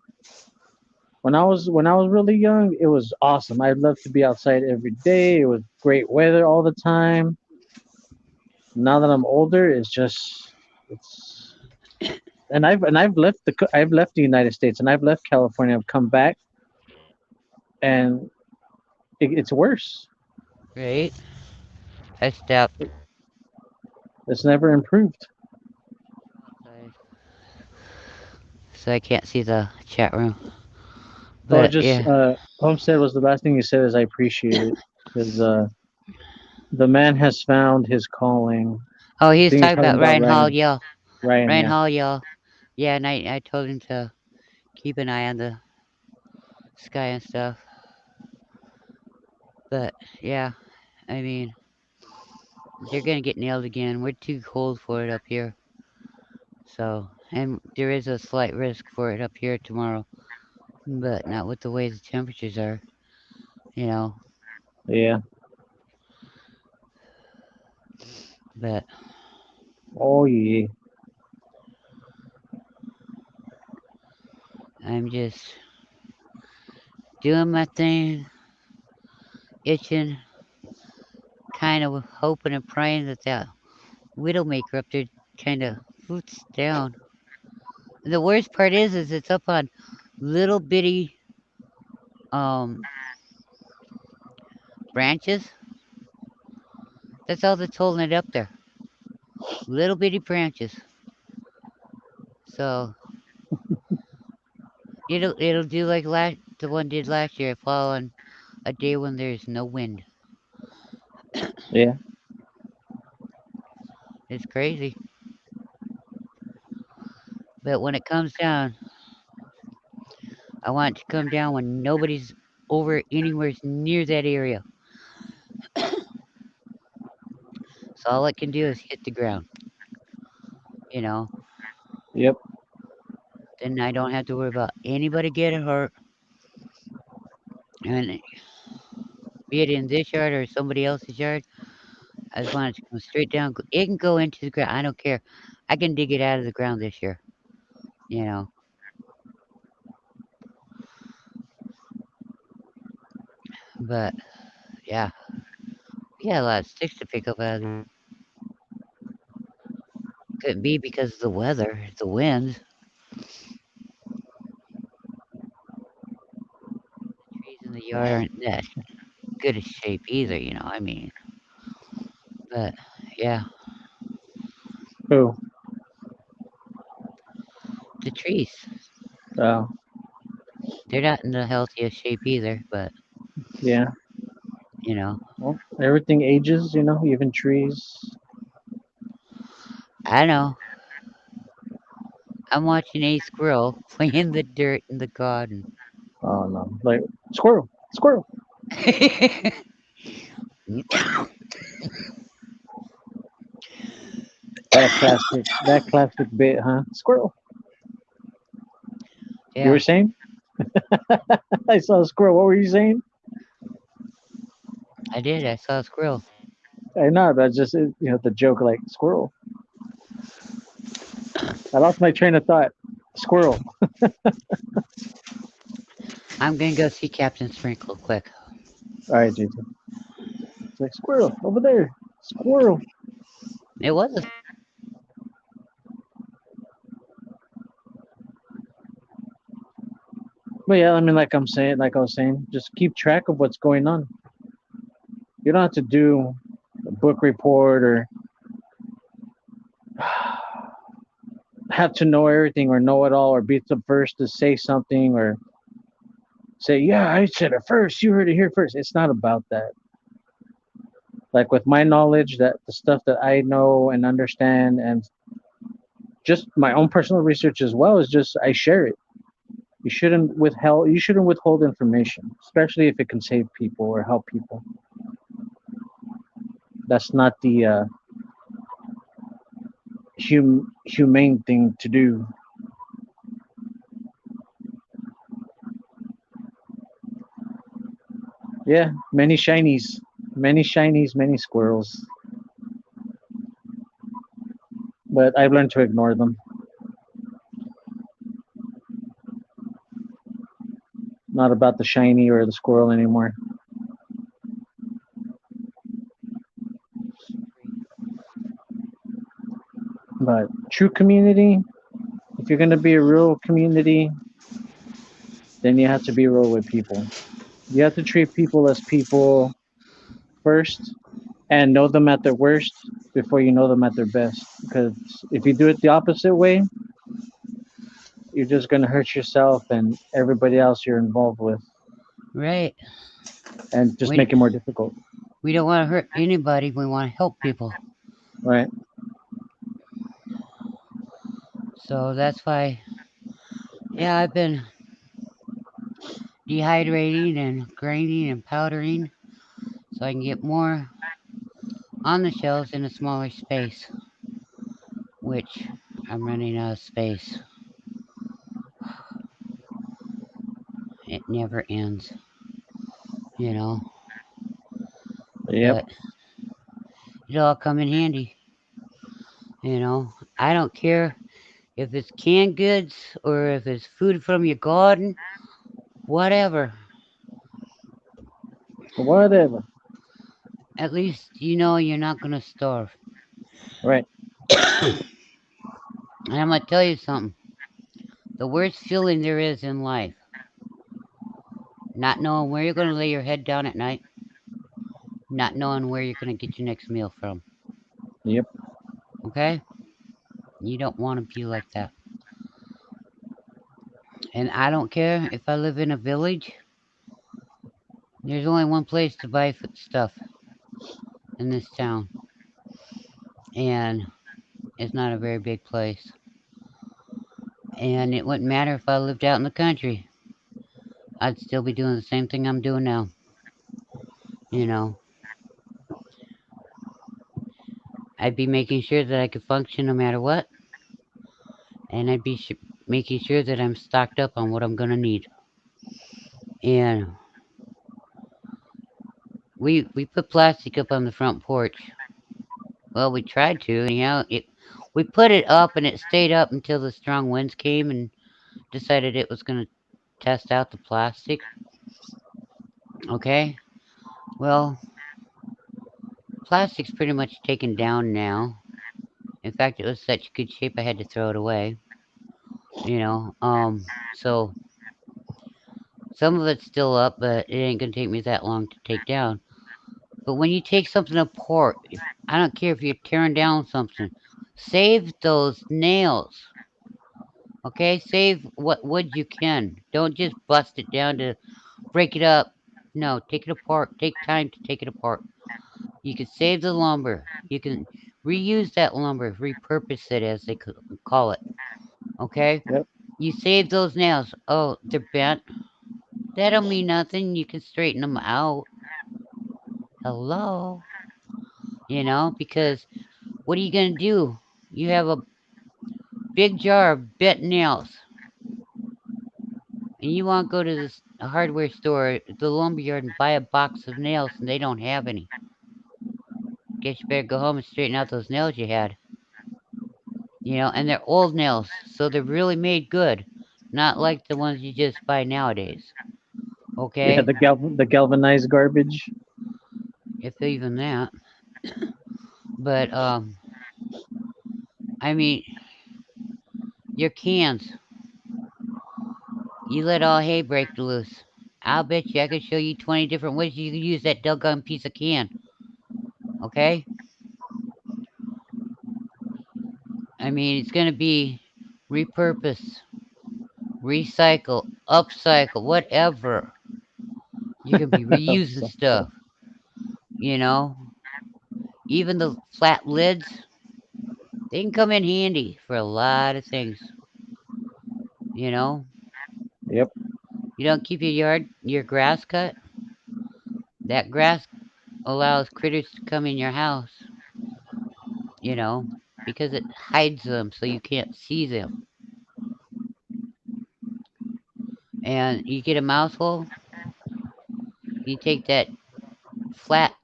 When I was really young, it was awesome. I'd love to be outside every day. It was great weather all the time. Now that I'm older, it's I've left the United States and I've left California. I've come back and it's worse. Right? I stepped It's never improved. outside, so I can't see the chat room. So But yeah. Homestead was the last thing you said is I appreciate it because the man has found his calling. Oh, he I was think you're talking talking about about Ryan Hall, Ryan. y'all. Ryan, Ryan yeah. Hall, y'all. Yeah, and I told him to keep an eye on the sky and stuff. But yeah, I mean, they're gonna get nailed again. We're too cold for it up here. So, and there is a slight risk for it up here tomorrow, but not with the way the temperatures are, you know. Yeah. But Oh yeah. I'm just doing my thing, itching, kind of hoping and praying that that Widowmaker up there kind of roots down. And the worst part is it's up on little bitty um branches. That's all that's holding it up there. Little bitty branches. So it'll do like the one did last year. It fall on a day when there's no wind. Yeah. It's crazy. But when it comes down, I want it to come down when nobody's over anywhere near that area. So all it can do is hit the ground. You know, Yep. then I don't have to worry about anybody getting hurt. And be it in this yard or somebody else's yard, I just want it to come straight down. It can go into the ground. I don't care. I can dig it out of the ground this year. You know, but yeah, we got a lot of sticks to pick up out of there. Couldn't be because of the weather, the wind. Trees in the yard aren't that good a shape either, I mean. But yeah, Who? the trees, Oh, they're not in the healthiest shape either, but yeah. you know, Well, everything ages, even trees. I know. I'm watching a squirrel play in the dirt in the garden. Oh no, like squirrel, squirrel. That classic bit, huh? Squirrel. You Yeah, were saying? I saw a squirrel. What were you saying? I did. I saw a squirrel. I know, but just the joke like squirrel. I lost my train of thought. Squirrel. I'm gonna go see Captain Sprinkle quick. All right, JT. It's like squirrel over there. Squirrel. It was a But yeah, I mean, like I was saying, just keep track of what's going on. You don't have to do a book report or have to know everything or know it all or be the first to say something or say, yeah, I said it first. You heard it here first. It's not about that. Like with my knowledge, that the stuff that I know and understand, and just my own personal research as well, is just I share it. You shouldn't withhold information, especially if it can save people or help people. That's not the humane thing to do. Yeah, many squirrels, but I've learned to ignore them. Not about the shiny or the squirrel anymore. But true community, if you're gonna be a real community, then you have to be real with people. You have to treat people as people first and know them at their worst before you know them at their best. Because if you do it the opposite way, you're just gonna hurt yourself and everybody else you're involved with, right. and just We make it more difficult. we don't want to hurt anybody. We want to help people. Right? So that's why, yeah, I've been dehydrating and grinding and powdering so I can get more on the shelves in a smaller space, which I'm running out of space. It never ends, you know. Yep. But it'll all come in handy, you know. I don't care if it's canned goods or if it's food from your garden, whatever. Whatever. At least you know you're not gonna starve. Right. And I'm gonna tell you something. The worst feeling there is in life, not knowing where you're gonna lay your head down at night, not knowing where you're gonna get your next meal from. Yep. Okay? You don't want to be like that. And I don't care if I live in a village. There's only one place to buy stuff in this town, and it's not a very big place. And it wouldn't matter if I lived out in the country. I'd still be doing the same thing I'm doing now. You know, I'd be making sure that I could function no matter what, and I'd be making sure that I'm stocked up on what I'm gonna need. And we put plastic up on the front porch. Well, we tried to, anyhow. We put it up, and it stayed up until the strong winds came and decided it was gonna test out the plastic. Okay. Well, plastic's pretty much taken down now, In fact, it was such good shape I had to throw it away. You know, so some of it's still up, but it ain't gonna take me that long to take down. But when you take something apart, I don't care if you're tearing down something, save those nails. Okay, save what wood you can. Don't just bust it down to break it up. No, take it apart. Take time to take it apart. You can save the lumber. You can reuse that lumber, repurpose it as they call it. Okay? Yep. You save those nails. Oh, they're bent. That don't mean nothing. You can straighten them out. Hello? You know, because what are you going to do? You have a big jar of bent nails, and you want to go to this hardware store, the lumberyard, and buy a box of nails, and they don't have any. Guess you better go home and straighten out those nails you had. You know, and they're old nails, so they're really made good, not like the ones you just buy nowadays. Yeah, Okay? the galvanized garbage. If even that. But I mean, your cans, you let all hay break loose. I'll bet you I could show you 20 different ways you could use that doggone piece of can. Okay? I mean, it's going to be repurpose, recycle, upcycle, whatever. You're going to be reusing stuff, you know? Even the flat lids, they can come in handy for a lot of things, you know? Yep. You don't keep your grass cut, that grass allows critters to come in your house, you know, because it hides them so you can't see them. And you get a mouse hole, you take that flat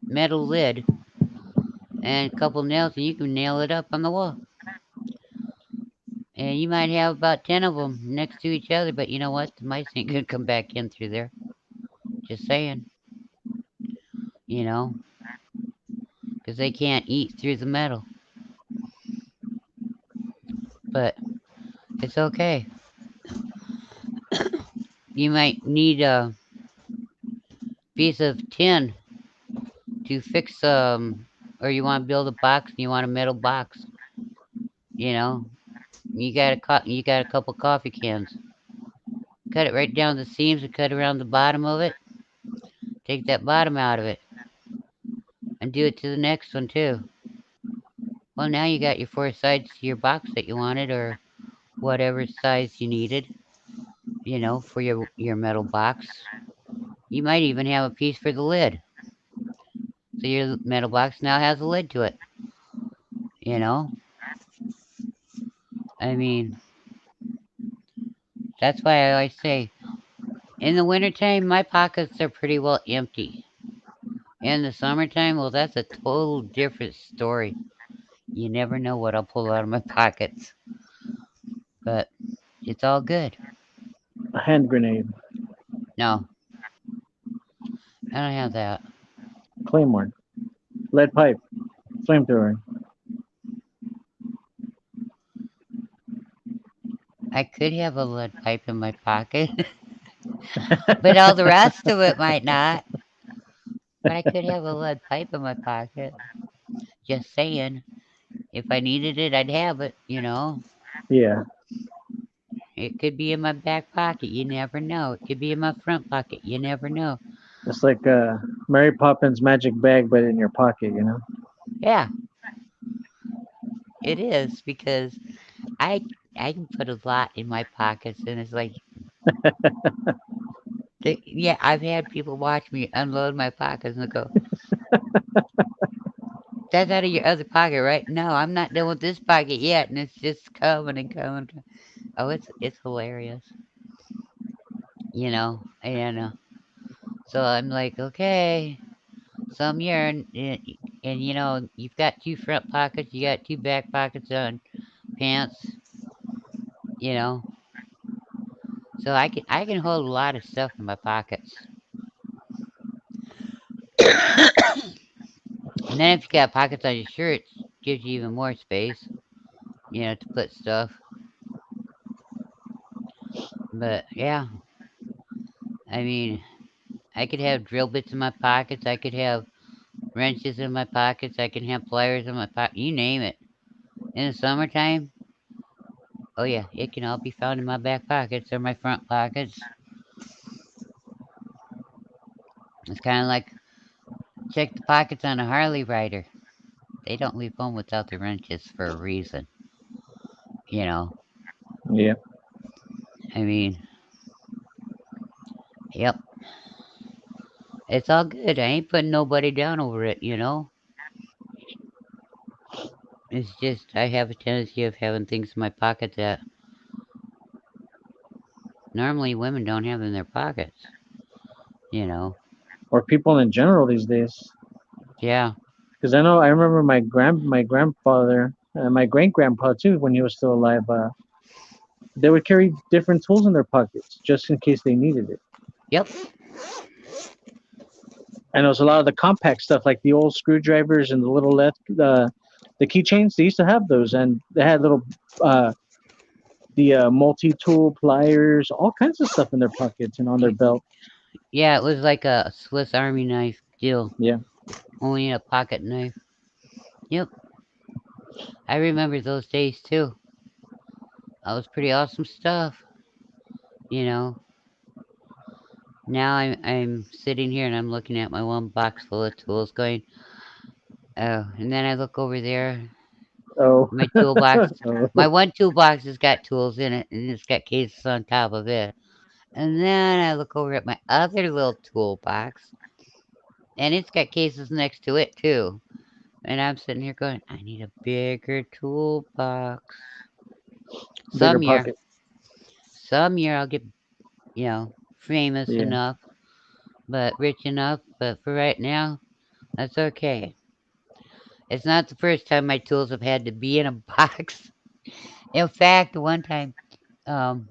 metal lid and a couple nails and you can nail it up on the wall. And you might have about 10 of them next to each other, but you know what? The mice ain't gonna come back in through there. Just saying, you know, because they can't eat through the metal. But it's okay. You might need a piece of tin to fix or you want to build a box and you want a metal box, you know. You got a couple coffee cans. Cut it right down the seams and cut around the bottom of it. Take that bottom out of it and do it to the next one too. Well, now you got your four sides to your box that you wanted or whatever size you needed, you know, for your metal box. You might even have a piece for the lid. So your metal box now has a lid to it, you know? I mean, that's why I always say in the wintertime, my pockets are pretty well empty. In the summertime, well, that's a total different story. You never know what I'll pull out of my pockets, but it's all good. A hand grenade. No, I don't have that. Claymore. Lead pipe. Flamethrower. I could have a lead pipe in my pocket, but all the rest of it might not. But I could have a lead pipe in my pocket. Just saying. If I needed it, I'd have it, you know. Yeah. It could be in my back pocket. You never know. It could be in my front pocket. You never know. It's like Mary Poppins magic bag, but in your pocket, you know? Yeah, it is because I I can put a lot in my pockets, and it's like, yeah, I've had people watch me unload my pockets and go, "That's out of your other pocket, right?" No, I'm not done with this pocket yet, and it's just coming and coming. Oh, it's hilarious, you know. And so I'm like, okay, some yarn, and you know, you've got two front pockets, you got two back pockets on pants, you know. So I can hold a lot of stuff in my pockets. And then if you got pockets on your shirts, gives you even more space, to put stuff. But yeah, I mean, I could have drill bits in my pockets. I could have wrenches in my pockets. I can have pliers in my pocket. You name it. In the summertime, oh yeah, it can all be found in my back pockets or my front pockets. It's kind of like check the pockets on a Harley rider. They don't leave home without their wrenches for a reason. You know, Yeah. I mean, yep, it's all good. I ain't putting nobody down over it. It's just I have a tendency of having things in my pocket that normally women don't have in their pockets. You know, Or people in general these days. yeah, Because I remember my grandfather and my great grandpa too when he was still alive. They would carry different tools in their pockets just in case they needed it. yep, And it was a lot of the compact stuff like the old screwdrivers and the little the keychains. They used to have those, and they had little uh, the multi-tool pliers, all kinds of stuff in their pockets and on their belt. yeah. It was like a Swiss Army knife deal, Yeah, only a pocket knife. Yep, I remember those days too. That was pretty awesome stuff. You know, now I'm sitting here and I'm looking at my one box full of tools, going, oh, and then I look over there, oh, my toolbox. My oh, one toolbox has got tools in it, and it's got cases on top of it. And then I look over at my other little toolbox, and it's got cases next to it too. And I'm sitting here going, I need a bigger toolbox. bigger Some year, pocket. some year I'll get, you know, famous Yeah, enough, but rich enough. But for right now, that's okay. It's not the first time my tools have had to be in a box. In fact, one time, um,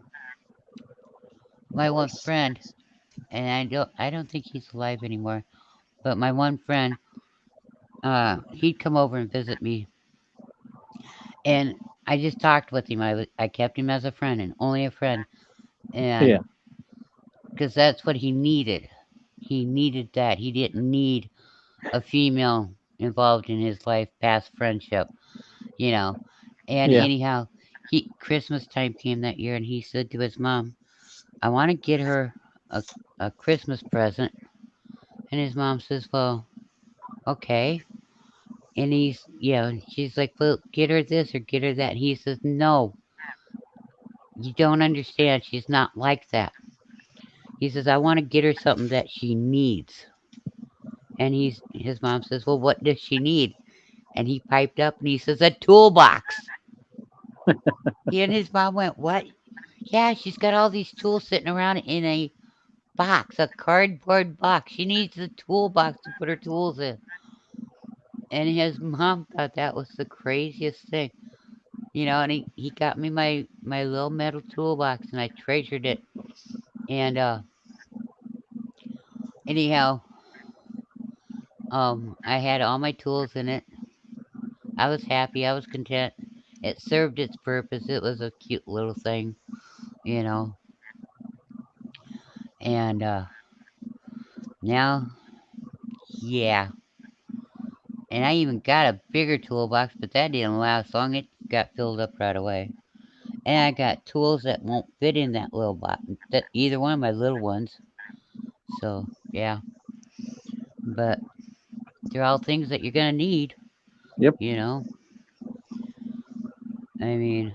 my one friend, and I don't think he's alive anymore, but my one friend, he'd come over and visit me, and I just talked with him. I kept him as a friend and only a friend, and yeah, because that's what he needed. He needed that. He didn't need a female involved in his life past friendship, you know. And yeah. anyhow, he Christmas time came that year, and he said to his mom, "I want to get her a a Christmas present." And his mom says, "Well, okay." And she's like, "Well, get her this or get her that." And he says, "No, you don't understand. She's not like that." He says, "I want to get her something that she needs." And his mom says, "Well, what does she need?" And he piped up and he says, "A toolbox." He and his mom went, "What?" "Yeah, she's got all these tools sitting around in a box, a cardboard box. She needs a toolbox to put her tools in." And his mom thought that was the craziest thing. And he got me my little metal toolbox and I treasured it. And anyhow, I had all my tools in it. I was happy, I was content. It served its purpose. It was a cute little thing, you know. And now, yeah. And I even got a bigger toolbox, but that didn't last long. It got filled up right away. And I got tools that won't fit in that little box, that either one of my little ones. So yeah, but they're all things that you're gonna need. Yep. You know, I mean,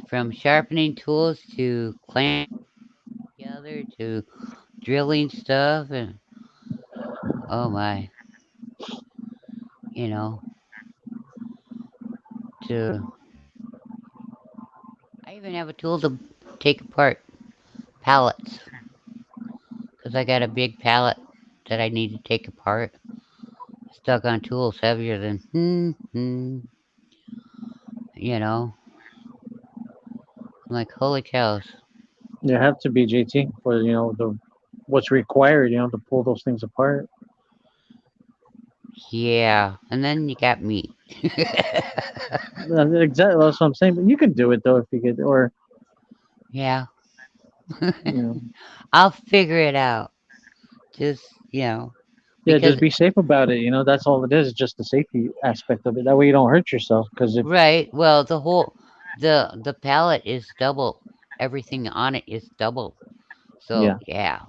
from sharpening tools to clamping together to drilling stuff, and oh my, you know, to I even have a tool to take apart pallets because I got a big pallet that I need to take apart. Stuck on tools heavier than you know. I'm like, holy cows. You have to be JT for the what's required, to pull those things apart. Yeah, and then you got me. Exactly, that's what I'm saying. But you could do it though if you could, or Yeah, you know, I'll figure it out. Just, yeah, because just be safe about it. That's all it is. Just the safety aspect of it. That way you don't hurt yourself. Because if right, well, the palette is double. Everything on it is double. So, yeah, yeah,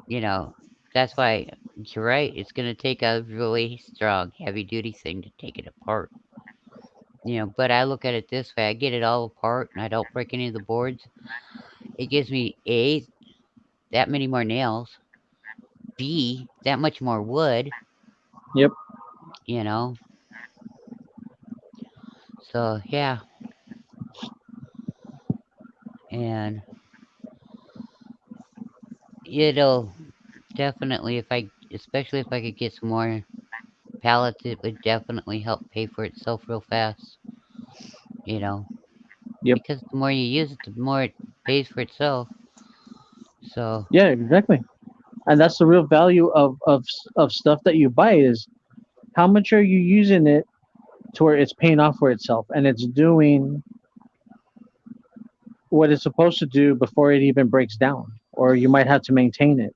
you know, that's why you're right. It's gonna take a really strong, heavy duty thing to take it apart. But I look at it this way: I get it all apart, and I don't break any of the boards. It gives me A, that many more nails. B, that much more wood. yep, You know. So yeah, and it'll definitely, especially if I could get some more pallets, it would definitely help pay for itself real fast. You know, yep, because the more you use it, the more it pays for itself. So yeah, exactly. And that's the real value of stuff that you buy is how much are you using it to where it's paying off for itself and it's doing what it's supposed to do before it even breaks down, or you might have to maintain it.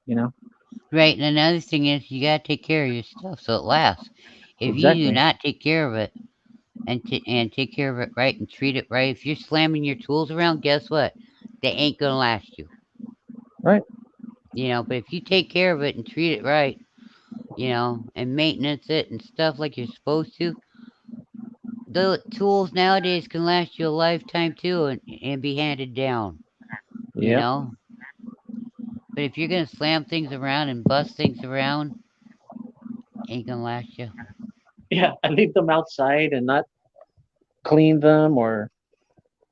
right, and another thing is you gotta take care of your stuff so it lasts. If you do Exactly. not take care of it and take care of it right and treat it right, if you're slamming your tools around, guess what? They ain't gonna last you. Right. But if you take care of it and treat it right, and maintenance it and stuff like you're supposed to, the tools nowadays can last you a lifetime too and be handed down, you Yep. know? But if you're gonna slam things around and bust things around, ain't gonna last you. Yeah, and leave them outside and not clean them, or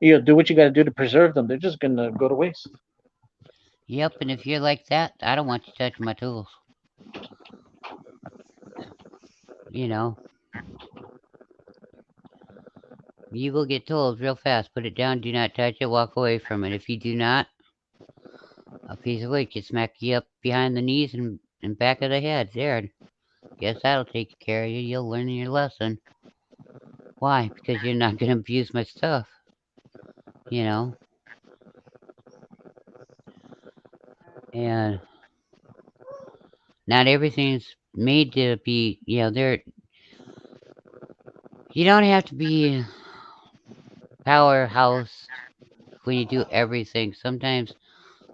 do what you got to do to preserve them. They're just gonna go to waste. Yep, and if you're like that, I don't want you touching my tools. You know, you will get told real fast. Put it down, do not touch it, walk away from it. If you do not, a piece of wood can smack you up behind the knees and back of the head. There, guess that'll take care of you. You'll learn your lesson. Why? Because you're not gonna abuse my stuff. You know, and not everything's made to be. There. You don't have to be powerhouse when you do everything. Sometimes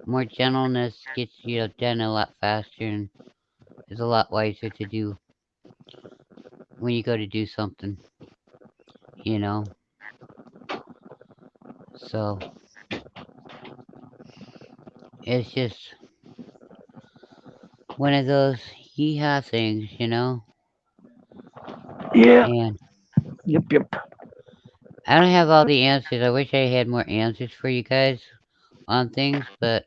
more gentleness gets done a lot faster and is a lot wiser to do when you go to do something. You know. So it's just one of those yeehaw things. Yeah. And Yep. Yep. I don't have all the answers. I wish I had more answers for you guys on things, but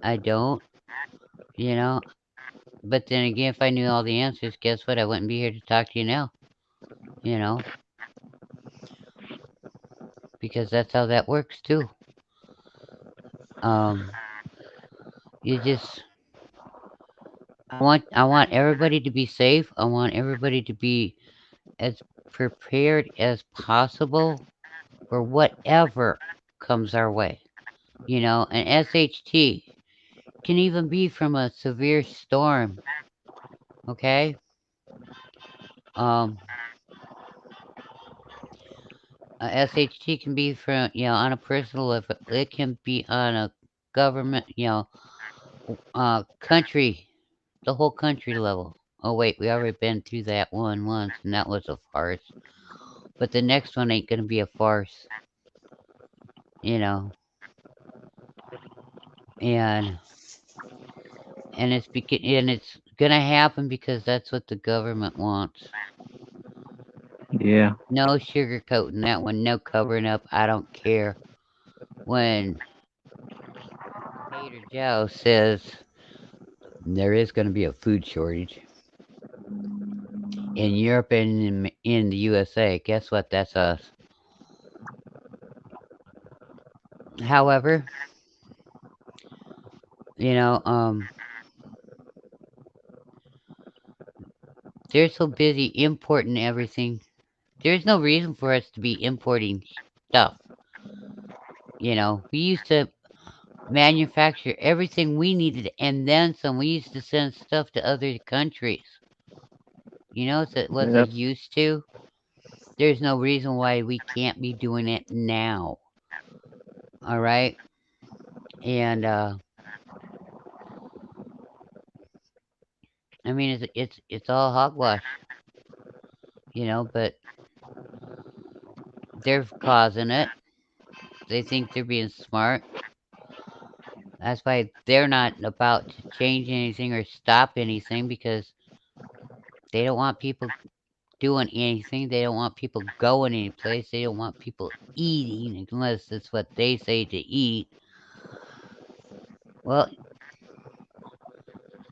I don't. You know. But then again, if I knew all the answers, guess what? I wouldn't be here to talk to you now. You know, because that's how that works too. Um, you just I want everybody to be safe. I want everybody to be as prepared as possible for whatever comes our way. An SHT can even be from a severe storm. Okay, um, a SHT can be from on a personal level. It can be on a government, country, the whole country level. Oh wait, we already been through that one once, and that was a farce. But the next one ain't gonna be a farce, you know. And it's gonna happen because that's what the government wants. Yeah. No sugarcoating that one, no covering up. I don't care when Tater Joe says there is gonna be a food shortage in Europe and in the USA. Guess what? That's us. However, you know, um, They're so busy importing everything. There's no reason for us to be importing stuff. We used to manufacture everything we needed and then some. We used to send stuff to other countries. It Yep. wasn't used to. There's no reason why we can't be doing it now. All right? And I mean it's all hogwash, but they're causing it. They think they're being smart. That's why they're not about to change anything or stop anything because they don't want people doing anything. They don't want people going anyplace. They don't want people eating unless it's what they say to eat. Well,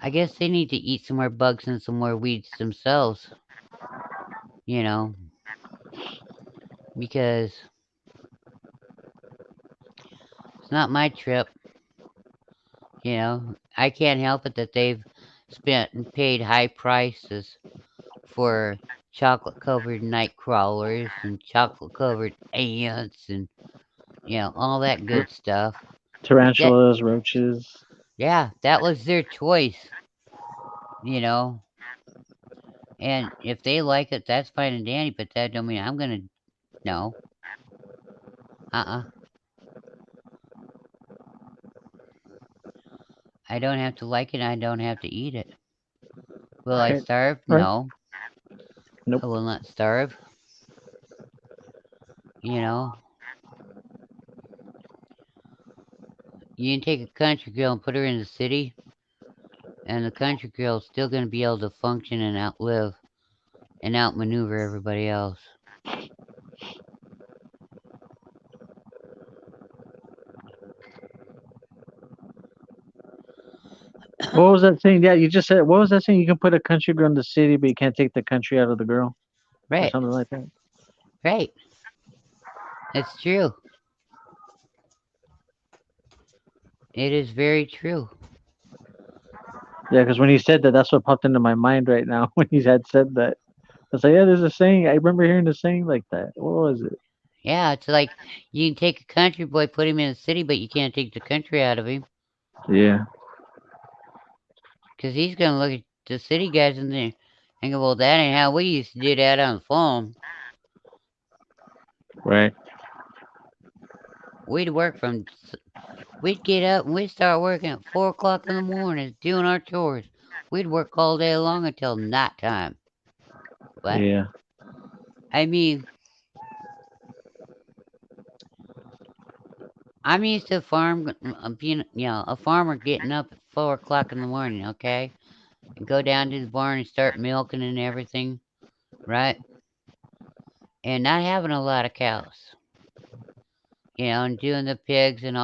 I guess they need to eat some more bugs and some more weeds themselves, you know, because it's not my trip, you know. I can't help it that they've spent and paid high prices for chocolate covered night crawlers and chocolate covered ants and all that good stuff. That Tarantulas, roaches. Yeah, that was their choice, you know. And if they like it, that's fine and dandy, but that don't mean I'm gonna no. Uh-uh. I don't have to like it, I don't have to eat it. Will I Right. starve? Right. No. Nope. I will not starve, you know. You can take a country girl and put her in the city, and the country girl's still gonna be able to function and outlive and outmaneuver everybody else. What was that saying? Yeah, you just said. What was that saying? You can put a country girl in the city, but you can't take the country out of the girl, or Right, something like that. right. It's true. It is very true. Yeah, because when he said that, that's what popped into my mind right now. When he had said that, I was like, yeah, there's a saying. I remember hearing a saying like that. What was it? Yeah, it's like you can take a country boy, put him in a city, but you can't take the country out of him. Yeah. Because he's going to look at the city guys in there and go, well, that ain't how we used to do that on the farm. Right. We'd work from, we'd get up and we'd start working at 4 o'clock in the morning doing our chores. We'd work all day long until night time. But, Yeah. I mean, I'm used to being, a farmer getting up at 4 o'clock in the morning, okay? And go down to the barn and start milking and everything, right? And not having a lot of cows, and doing the pigs and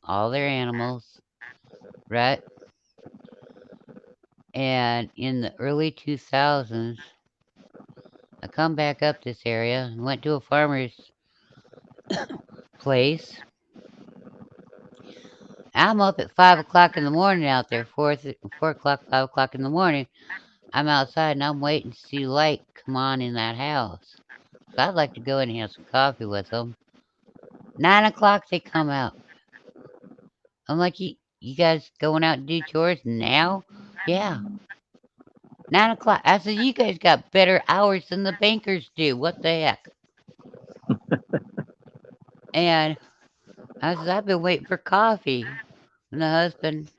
all their animals, right? And in the early 2000s, I come back up this area and went to a farmer's place. I'm up at 5 o'clock in the morning out there, 4 o'clock, 5 o'clock in the morning. I'm outside and I'm waiting to see light come on in that house. So I'd like to go in and have some coffee with them. 9 o'clock they come out. I'm like, you guys going out to do chores now? Yeah. 9 o'clock. I said, you guys got better hours than the bankers do. What the heck? And I said, I've been waiting for coffee. And the husband,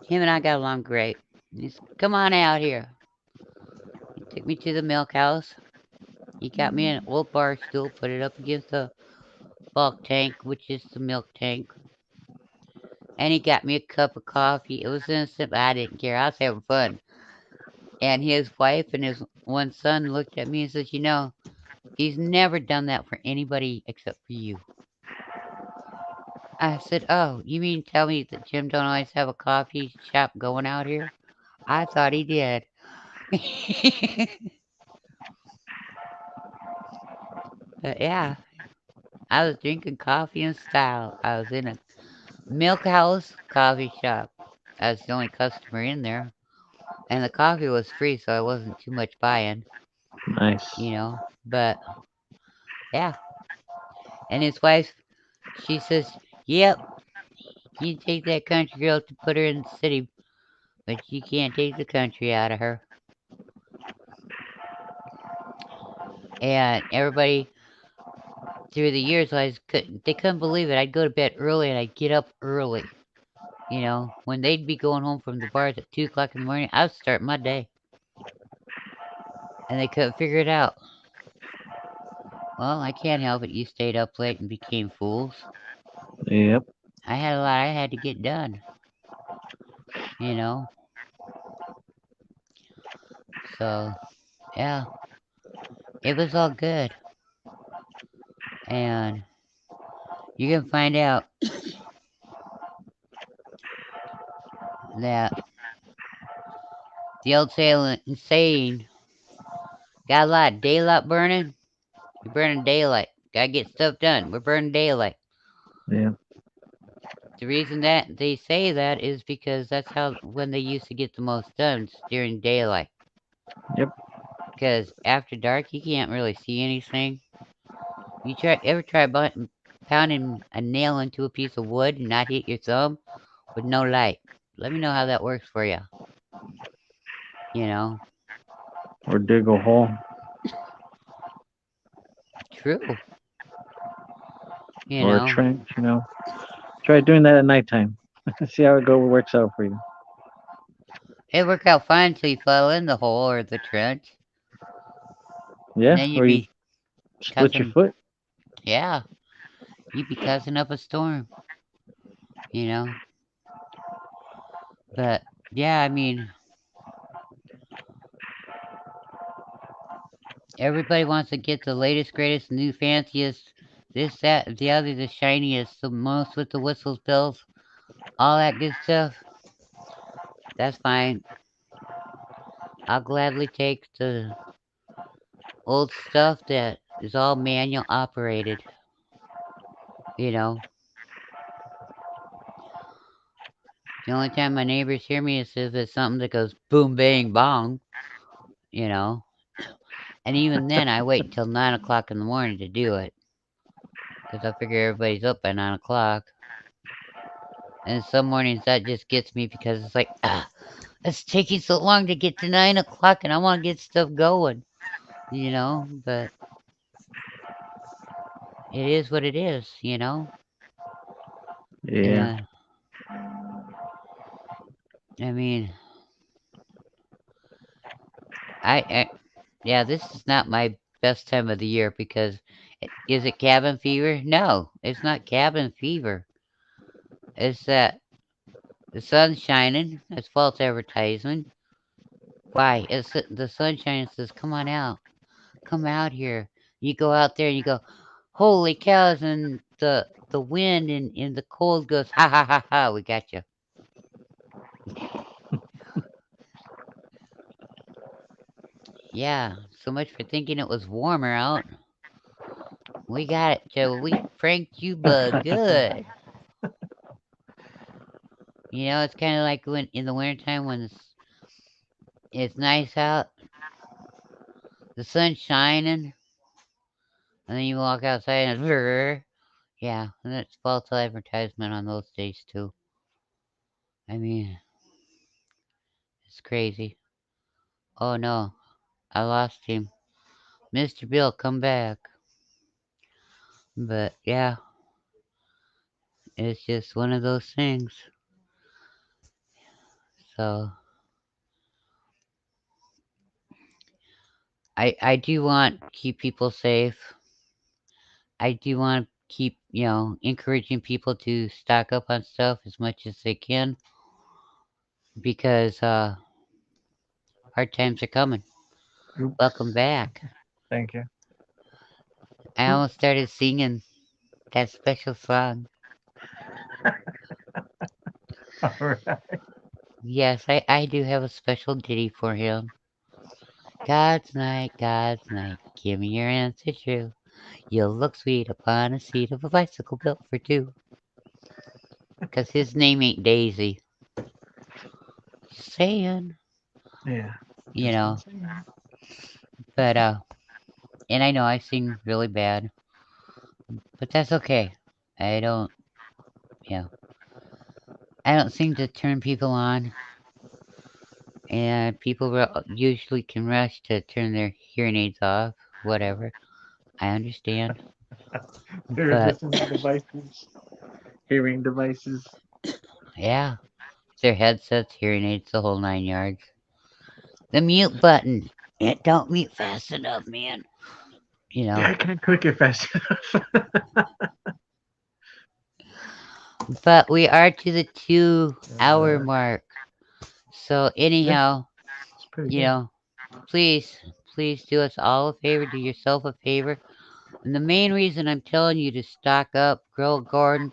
him and I got along great. He said, come on out here. He took me to the milk house. He got me an old bar stool, put it up against the bulk tank, which is the milk tank. And he got me a cup of coffee. It was innocent, but I didn't care. I was having fun. And his wife and his one son looked at me and said, he's never done that for anybody except for you. I said, oh, you mean tell me that Jim don't always have a coffee shop going out here? I thought he did. But yeah, I was drinking coffee in style. I was in a milk house coffee shop. I was the only customer in there. And the coffee was free, so I wasn't too much buying, Nice. you know. But yeah, and his wife, she says, "Yep, you take that country girl to put her in the city, but you can't take the country out of her." And everybody through the years, they couldn't believe it. I'd go to bed early and I'd get up early. You know, when they'd be going home from the bars at 2 o'clock in the morning, I would start my day, and they couldn't figure it out. Well, I can't help it. You stayed up late and became fools. Yep. I had a lot I had to get done. You know, so yeah, it was all good, and you can find out that the old saying, got a lot of daylight burning. You're burning daylight. Gotta get stuff done. We're burning daylight. Yeah. The reason that they say that is because that's how when they used to get the most done during daylight. Yep. Because after dark, you can't really see anything. You ever try pounding a nail into a piece of wood and not hit your thumb with no light? Let me know how that works for you. You know, Or dig a hole. true. You Or a know, trench. Try doing that at nighttime. See how works out for you. it worked out fine until you fell in the hole or the trench, and Yeah. then Or you'd you be split your cussing. foot. Yeah, you'd be cussing up a storm. You know, but yeah, I mean, everybody wants to get the latest, greatest, new, fanciest, this, that, the other, the shiniest, the most with the whistles, bells, all that good stuff. That's fine. I'll gladly take the old stuff that is all manual operated. You know, the only time my neighbors hear me is if it's something that goes boom, bang, bong. You know, and even then, I wait until 9 o'clock in the morning to do it because I figure everybody's up by 9 o'clock. And some mornings that just gets me because it's like, it's taking so long to get to 9 o'clock, and I want to get stuff going, you know. But it is what it is, you know. Yeah. And I mean, I yeah, this is not my best time of the year because is it cabin fever? No, it's not cabin fever. It's that the sun's shining. It's false advertisement. Why? The sunshine says, "Come on out, come out here." You go out there and you go, "Holy cows!" And the wind and the cold goes, "Ha ha ha ha! We got you." Yeah. So much for thinking it was warmer out. We got it, Joe. We pranked you, bud. Good. You know, it's kind of like when in the wintertime when it's nice out, the sun's shining, and then you walk outside and it's yeah, and it's false advertisement on those days too. I mean, it's crazy. Oh no, I lost him. Mr. Bill, come back. But yeah, it's just one of those things. So I do want to keep people safe. I do want to keep, encouraging people to stock up on stuff as much as they can because hard times are coming. Welcome Oops. back. Thank you. I almost started singing that special song. All right. Yes, I do have a special ditty for him. God's night, give me your answer true. You'll look sweet upon a seat of a bicycle built for two. 'Cause his name ain't Daisy. Just saying. Yeah. you Just been know. saying that. But and I know I sing really bad, but that's okay. I don't, yeah, I don't sing to turn people on, and people usually can rush to turn their hearing aids off, whatever. I understand, They're but listening devices, hearing devices. yeah, their headsets, hearing aids, the whole 9 yards. The mute button, it don't mute fast enough, man. You Yeah, know. I can't click it fast enough. But we are to the 2 hour uh, mark. So yeah, anyhow, it's pretty you good. know, please, please do us all a favor, do yourself a favor. And the main reason I'm telling you to stock up, grow a garden,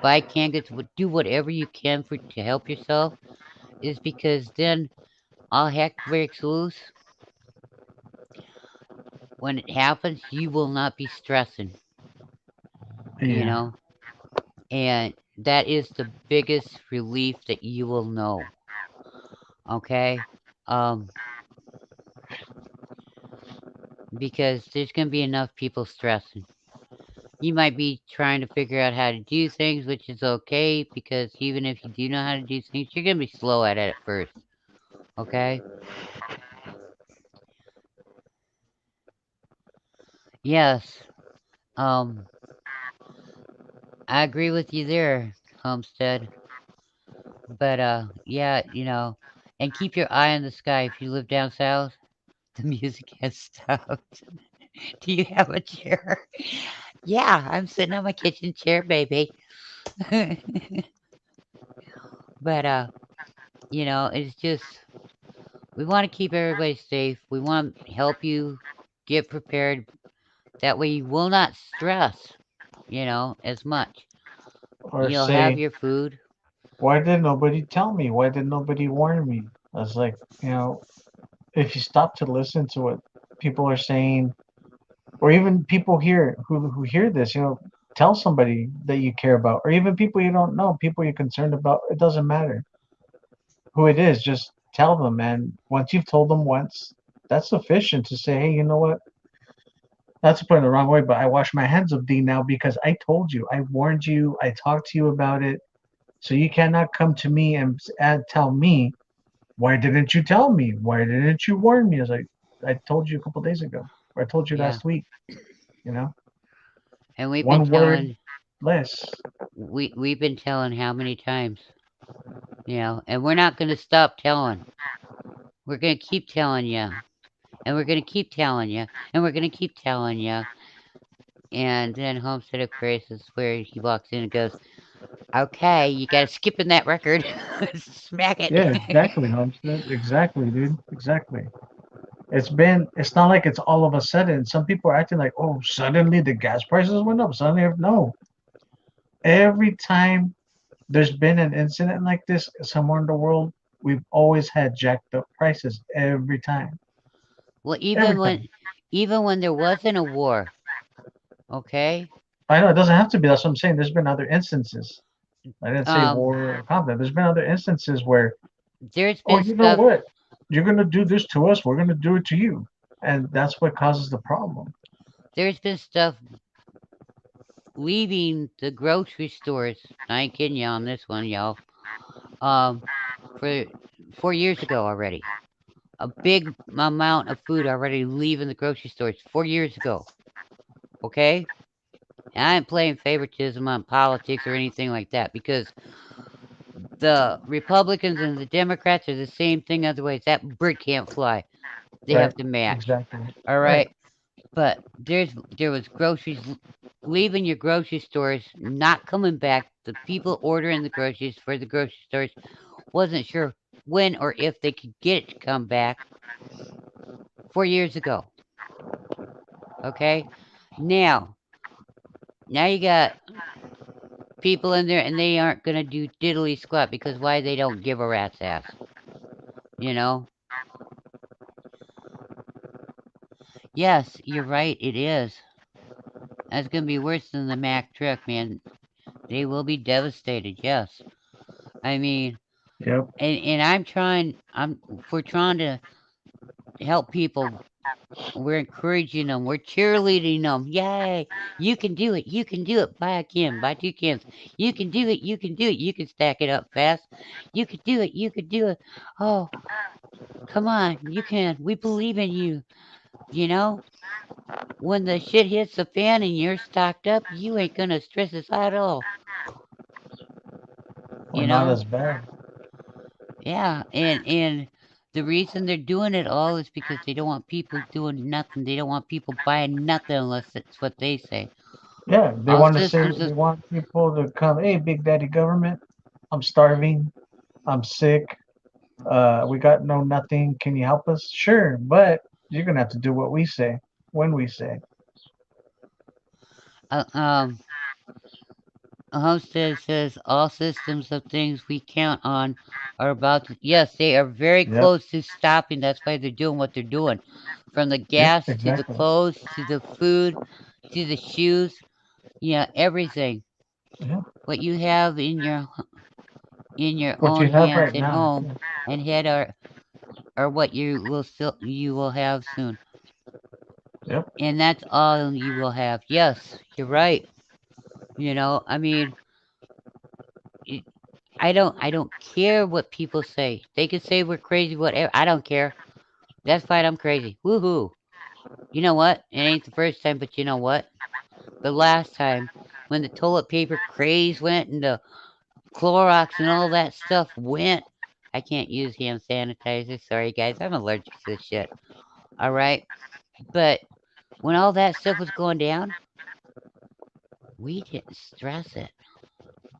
buy canned goods, do whatever you can to help yourself, is because then all heck breaks loose. When it happens, you will not be stressing, you Yeah, know, and that is the biggest relief that you will know. Okay, um, because there's gonna be enough people stressing. You might be trying to figure out how to do things, which is okay because even if you do know how to do things, you're gonna be slow at it at first. Okay? Yes. Um, I agree with you there, Homestead. But yeah, and keep your eye on the sky. If you live down south, the music has stopped. Do you have a chair? Yeah, I'm sitting on my kitchen chair, baby. But it's just we want to keep everybody safe. We want to help you get prepared. That way you will not stress, as much. or You'll have say, your food. why did nobody tell me? Why did nobody warn me? I was like, if you stop to listen to what people are saying, or even people here who hear this, tell somebody that you care about, or even people you don't know, people you're concerned about. It doesn't matter who it is. Just tell them, and once you've told them once, that's sufficient to say, hey, you know what? Not to put it the wrong way, but I wash my hands of thee now because I told you, I warned you, I talked to you about it. So you cannot come to me and tell me, why didn't you tell me? Why didn't you warn me? As I told you a couple days ago, or I told you Yeah. last week. You know, And we've been one word telling less. we've been telling how many times, and we're not going to stop telling. We're going to keep telling you. And we're going to keep telling you. And we're going to keep telling you. And then Homestead Aquarius is where he walks in and goes, okay, you got to skip in that record. Smack it. Yeah, exactly, Homestead. Exactly, dude. Exactly. It's not like it's all of a sudden. Some people are acting like, oh, suddenly the gas prices went up. Suddenly, no. Every time there's been an incident like this somewhere in the world, we've always had jacked up prices every time. Well, Every time. even when there wasn't a war, okay? I know it doesn't have to be. That's what I'm saying. There's been other instances. I didn't say Um, war or conflict. There's been other instances where, there's oh, been you know stuff what? You're gonna do this to us. We're gonna do it to you, and that's what causes the problem. there's been stuff leaving the grocery stores. I ain't kidding you on this one, y'all. Um, for 4 years ago already. A big amount of food already leaving the grocery stores 4 years ago. Okay? And I ain't playing favoritism on politics or anything like that because the Republicans and the Democrats are the same thing otherwise. That bird can't fly. They Right? have to match. Exactly. All Right. right? But there was groceries leaving your grocery stores, not coming back. The people ordering the groceries for the grocery stores wasn't sure when or if they could get it to come back 4 years ago. Okay? Now, now you got people in there and they aren't gonna do diddly squat because why they don't give a rat's ass. You know? Yes, you're right, it is. That's gonna be worse than the Mack truck, man. They will be devastated, yes. I mean, Yep. And we're trying to help people. We're encouraging them. We're cheerleading them. Yay! You can do it. You can do it. Buy a can. Buy 2 cans. You can do it. You can do it. You can stack it up fast. You can do it. You can do it. Oh, come on. You can. We believe in you. You know, when the shit hits the fan and you're stocked up, you ain't gonna stress us out at all. Or You not know? as bad. Yeah. And the reason they're doing it all is because they don't want people doing nothing. They don't want people buying nothing unless it's what they say. Yeah, they All want to say systems they is want people to come. Hey, Big Daddy Government, I'm starving. I'm sick. We got no nothing. Can you help us? Sure, but you're gonna have to do what we say when we say. uh, um Homestead says all systems of things we count on are about to, yes, they are very Yep. close to stopping. That's why they're doing what they're doing. From the Yep. gas to the Exactly. clothes to the food to the shoes, yeah, everything. Yeah. What you have in your What own you have hands right at now. home and head are what you will have soon. Yep. And that's all you will have. Yes, you're right. I mean, it, I don't care what people say. They can say we're crazy, whatever. I don't care. That's fine. I'm crazy. Woohoo! You know what? It ain't the first time, but you know what? The last time when the toilet paper craze went and the Clorox and all that stuff went. I can't use hand sanitizer. Sorry, guys. I'm allergic to this shit. All right. But when all that stuff was going down, we didn't stress it.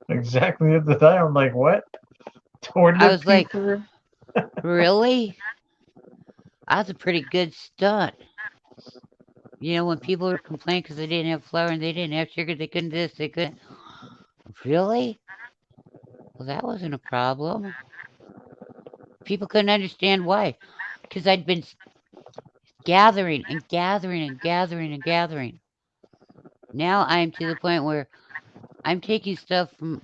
Exactly at the time. I'm like, what? I Toilet was like, paper? really? That's a pretty good stunt. When people were complaining because they didn't have flour and they didn't have sugar, they couldn't this, they couldn't. Really? Well, that wasn't a problem. People couldn't understand why. Because I'd been gathering and gathering and gathering and gathering. Now I'm to the point where I'm taking stuff from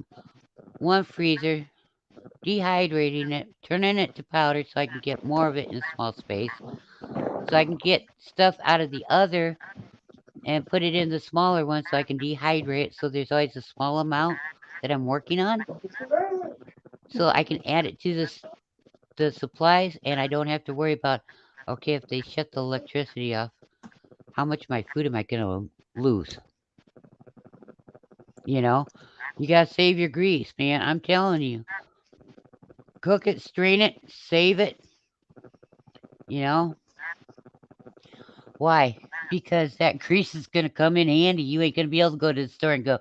one freezer, dehydrating it, turning it to powder so I can get more of it in a small space, so I can get stuff out of the other and put it in the smaller one so I can dehydrate it so there's always a small amount that I'm working on so I can add it to the supplies and I don't have to worry about okay if they shut the electricity off how much of my food am I going to lose you know you got to save your grease man I'm telling you cook it strain it save it you know why because that grease is going to come in handy you ain't going to be able to go to the store and go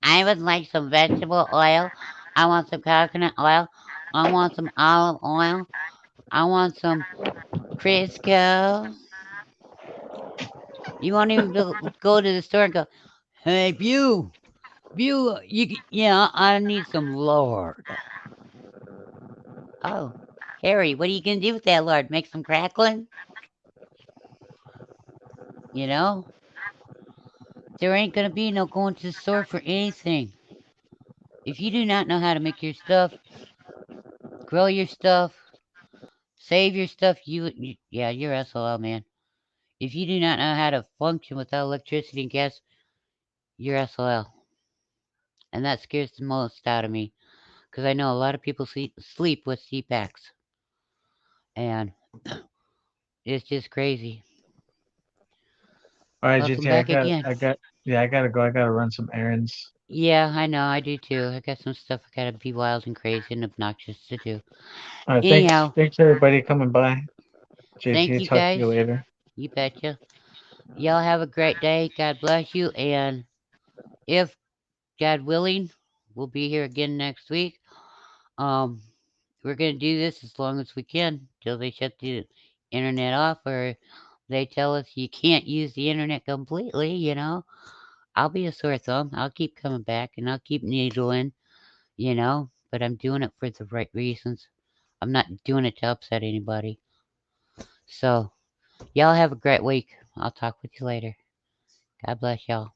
I would like some vegetable oil. I want some coconut oil. I want some olive oil. I want some Crisco. You won't even go to the store and go, hey, yeah, I need some lard. Oh, Harry, what are you going to do with that lard? Make some crackling? You know? There ain't going to be no going to the store for anything. If you do not know how to make your stuff, grow your stuff, save your stuff, yeah, you're SOL, man. If you do not know how to function without electricity and gas, you're SOL. And that scares the most out of me because I know a lot of people sleep with CPACs. And it's just crazy. All right, Welcome JT. back again. Yeah, I gotta go. I gotta run some errands. Yeah, I know, I do too. I got some stuff I gotta be wild and crazy and obnoxious to do. All right, Anyhow, thanks everybody coming by. thank JT, you talk to guys. you later. You betcha. Y'all have a great day. God bless you. And if God willing, we'll be here again next week. Um, we're going to do this as long as we can till they shut the internet off or they tell us you can't use the internet completely. I'll be a sore thumb. I'll keep coming back and I'll keep needling, but I'm doing it for the right reasons. I'm not doing it to upset anybody. So, y'all have a great week. I'll talk with you later. God bless y'all.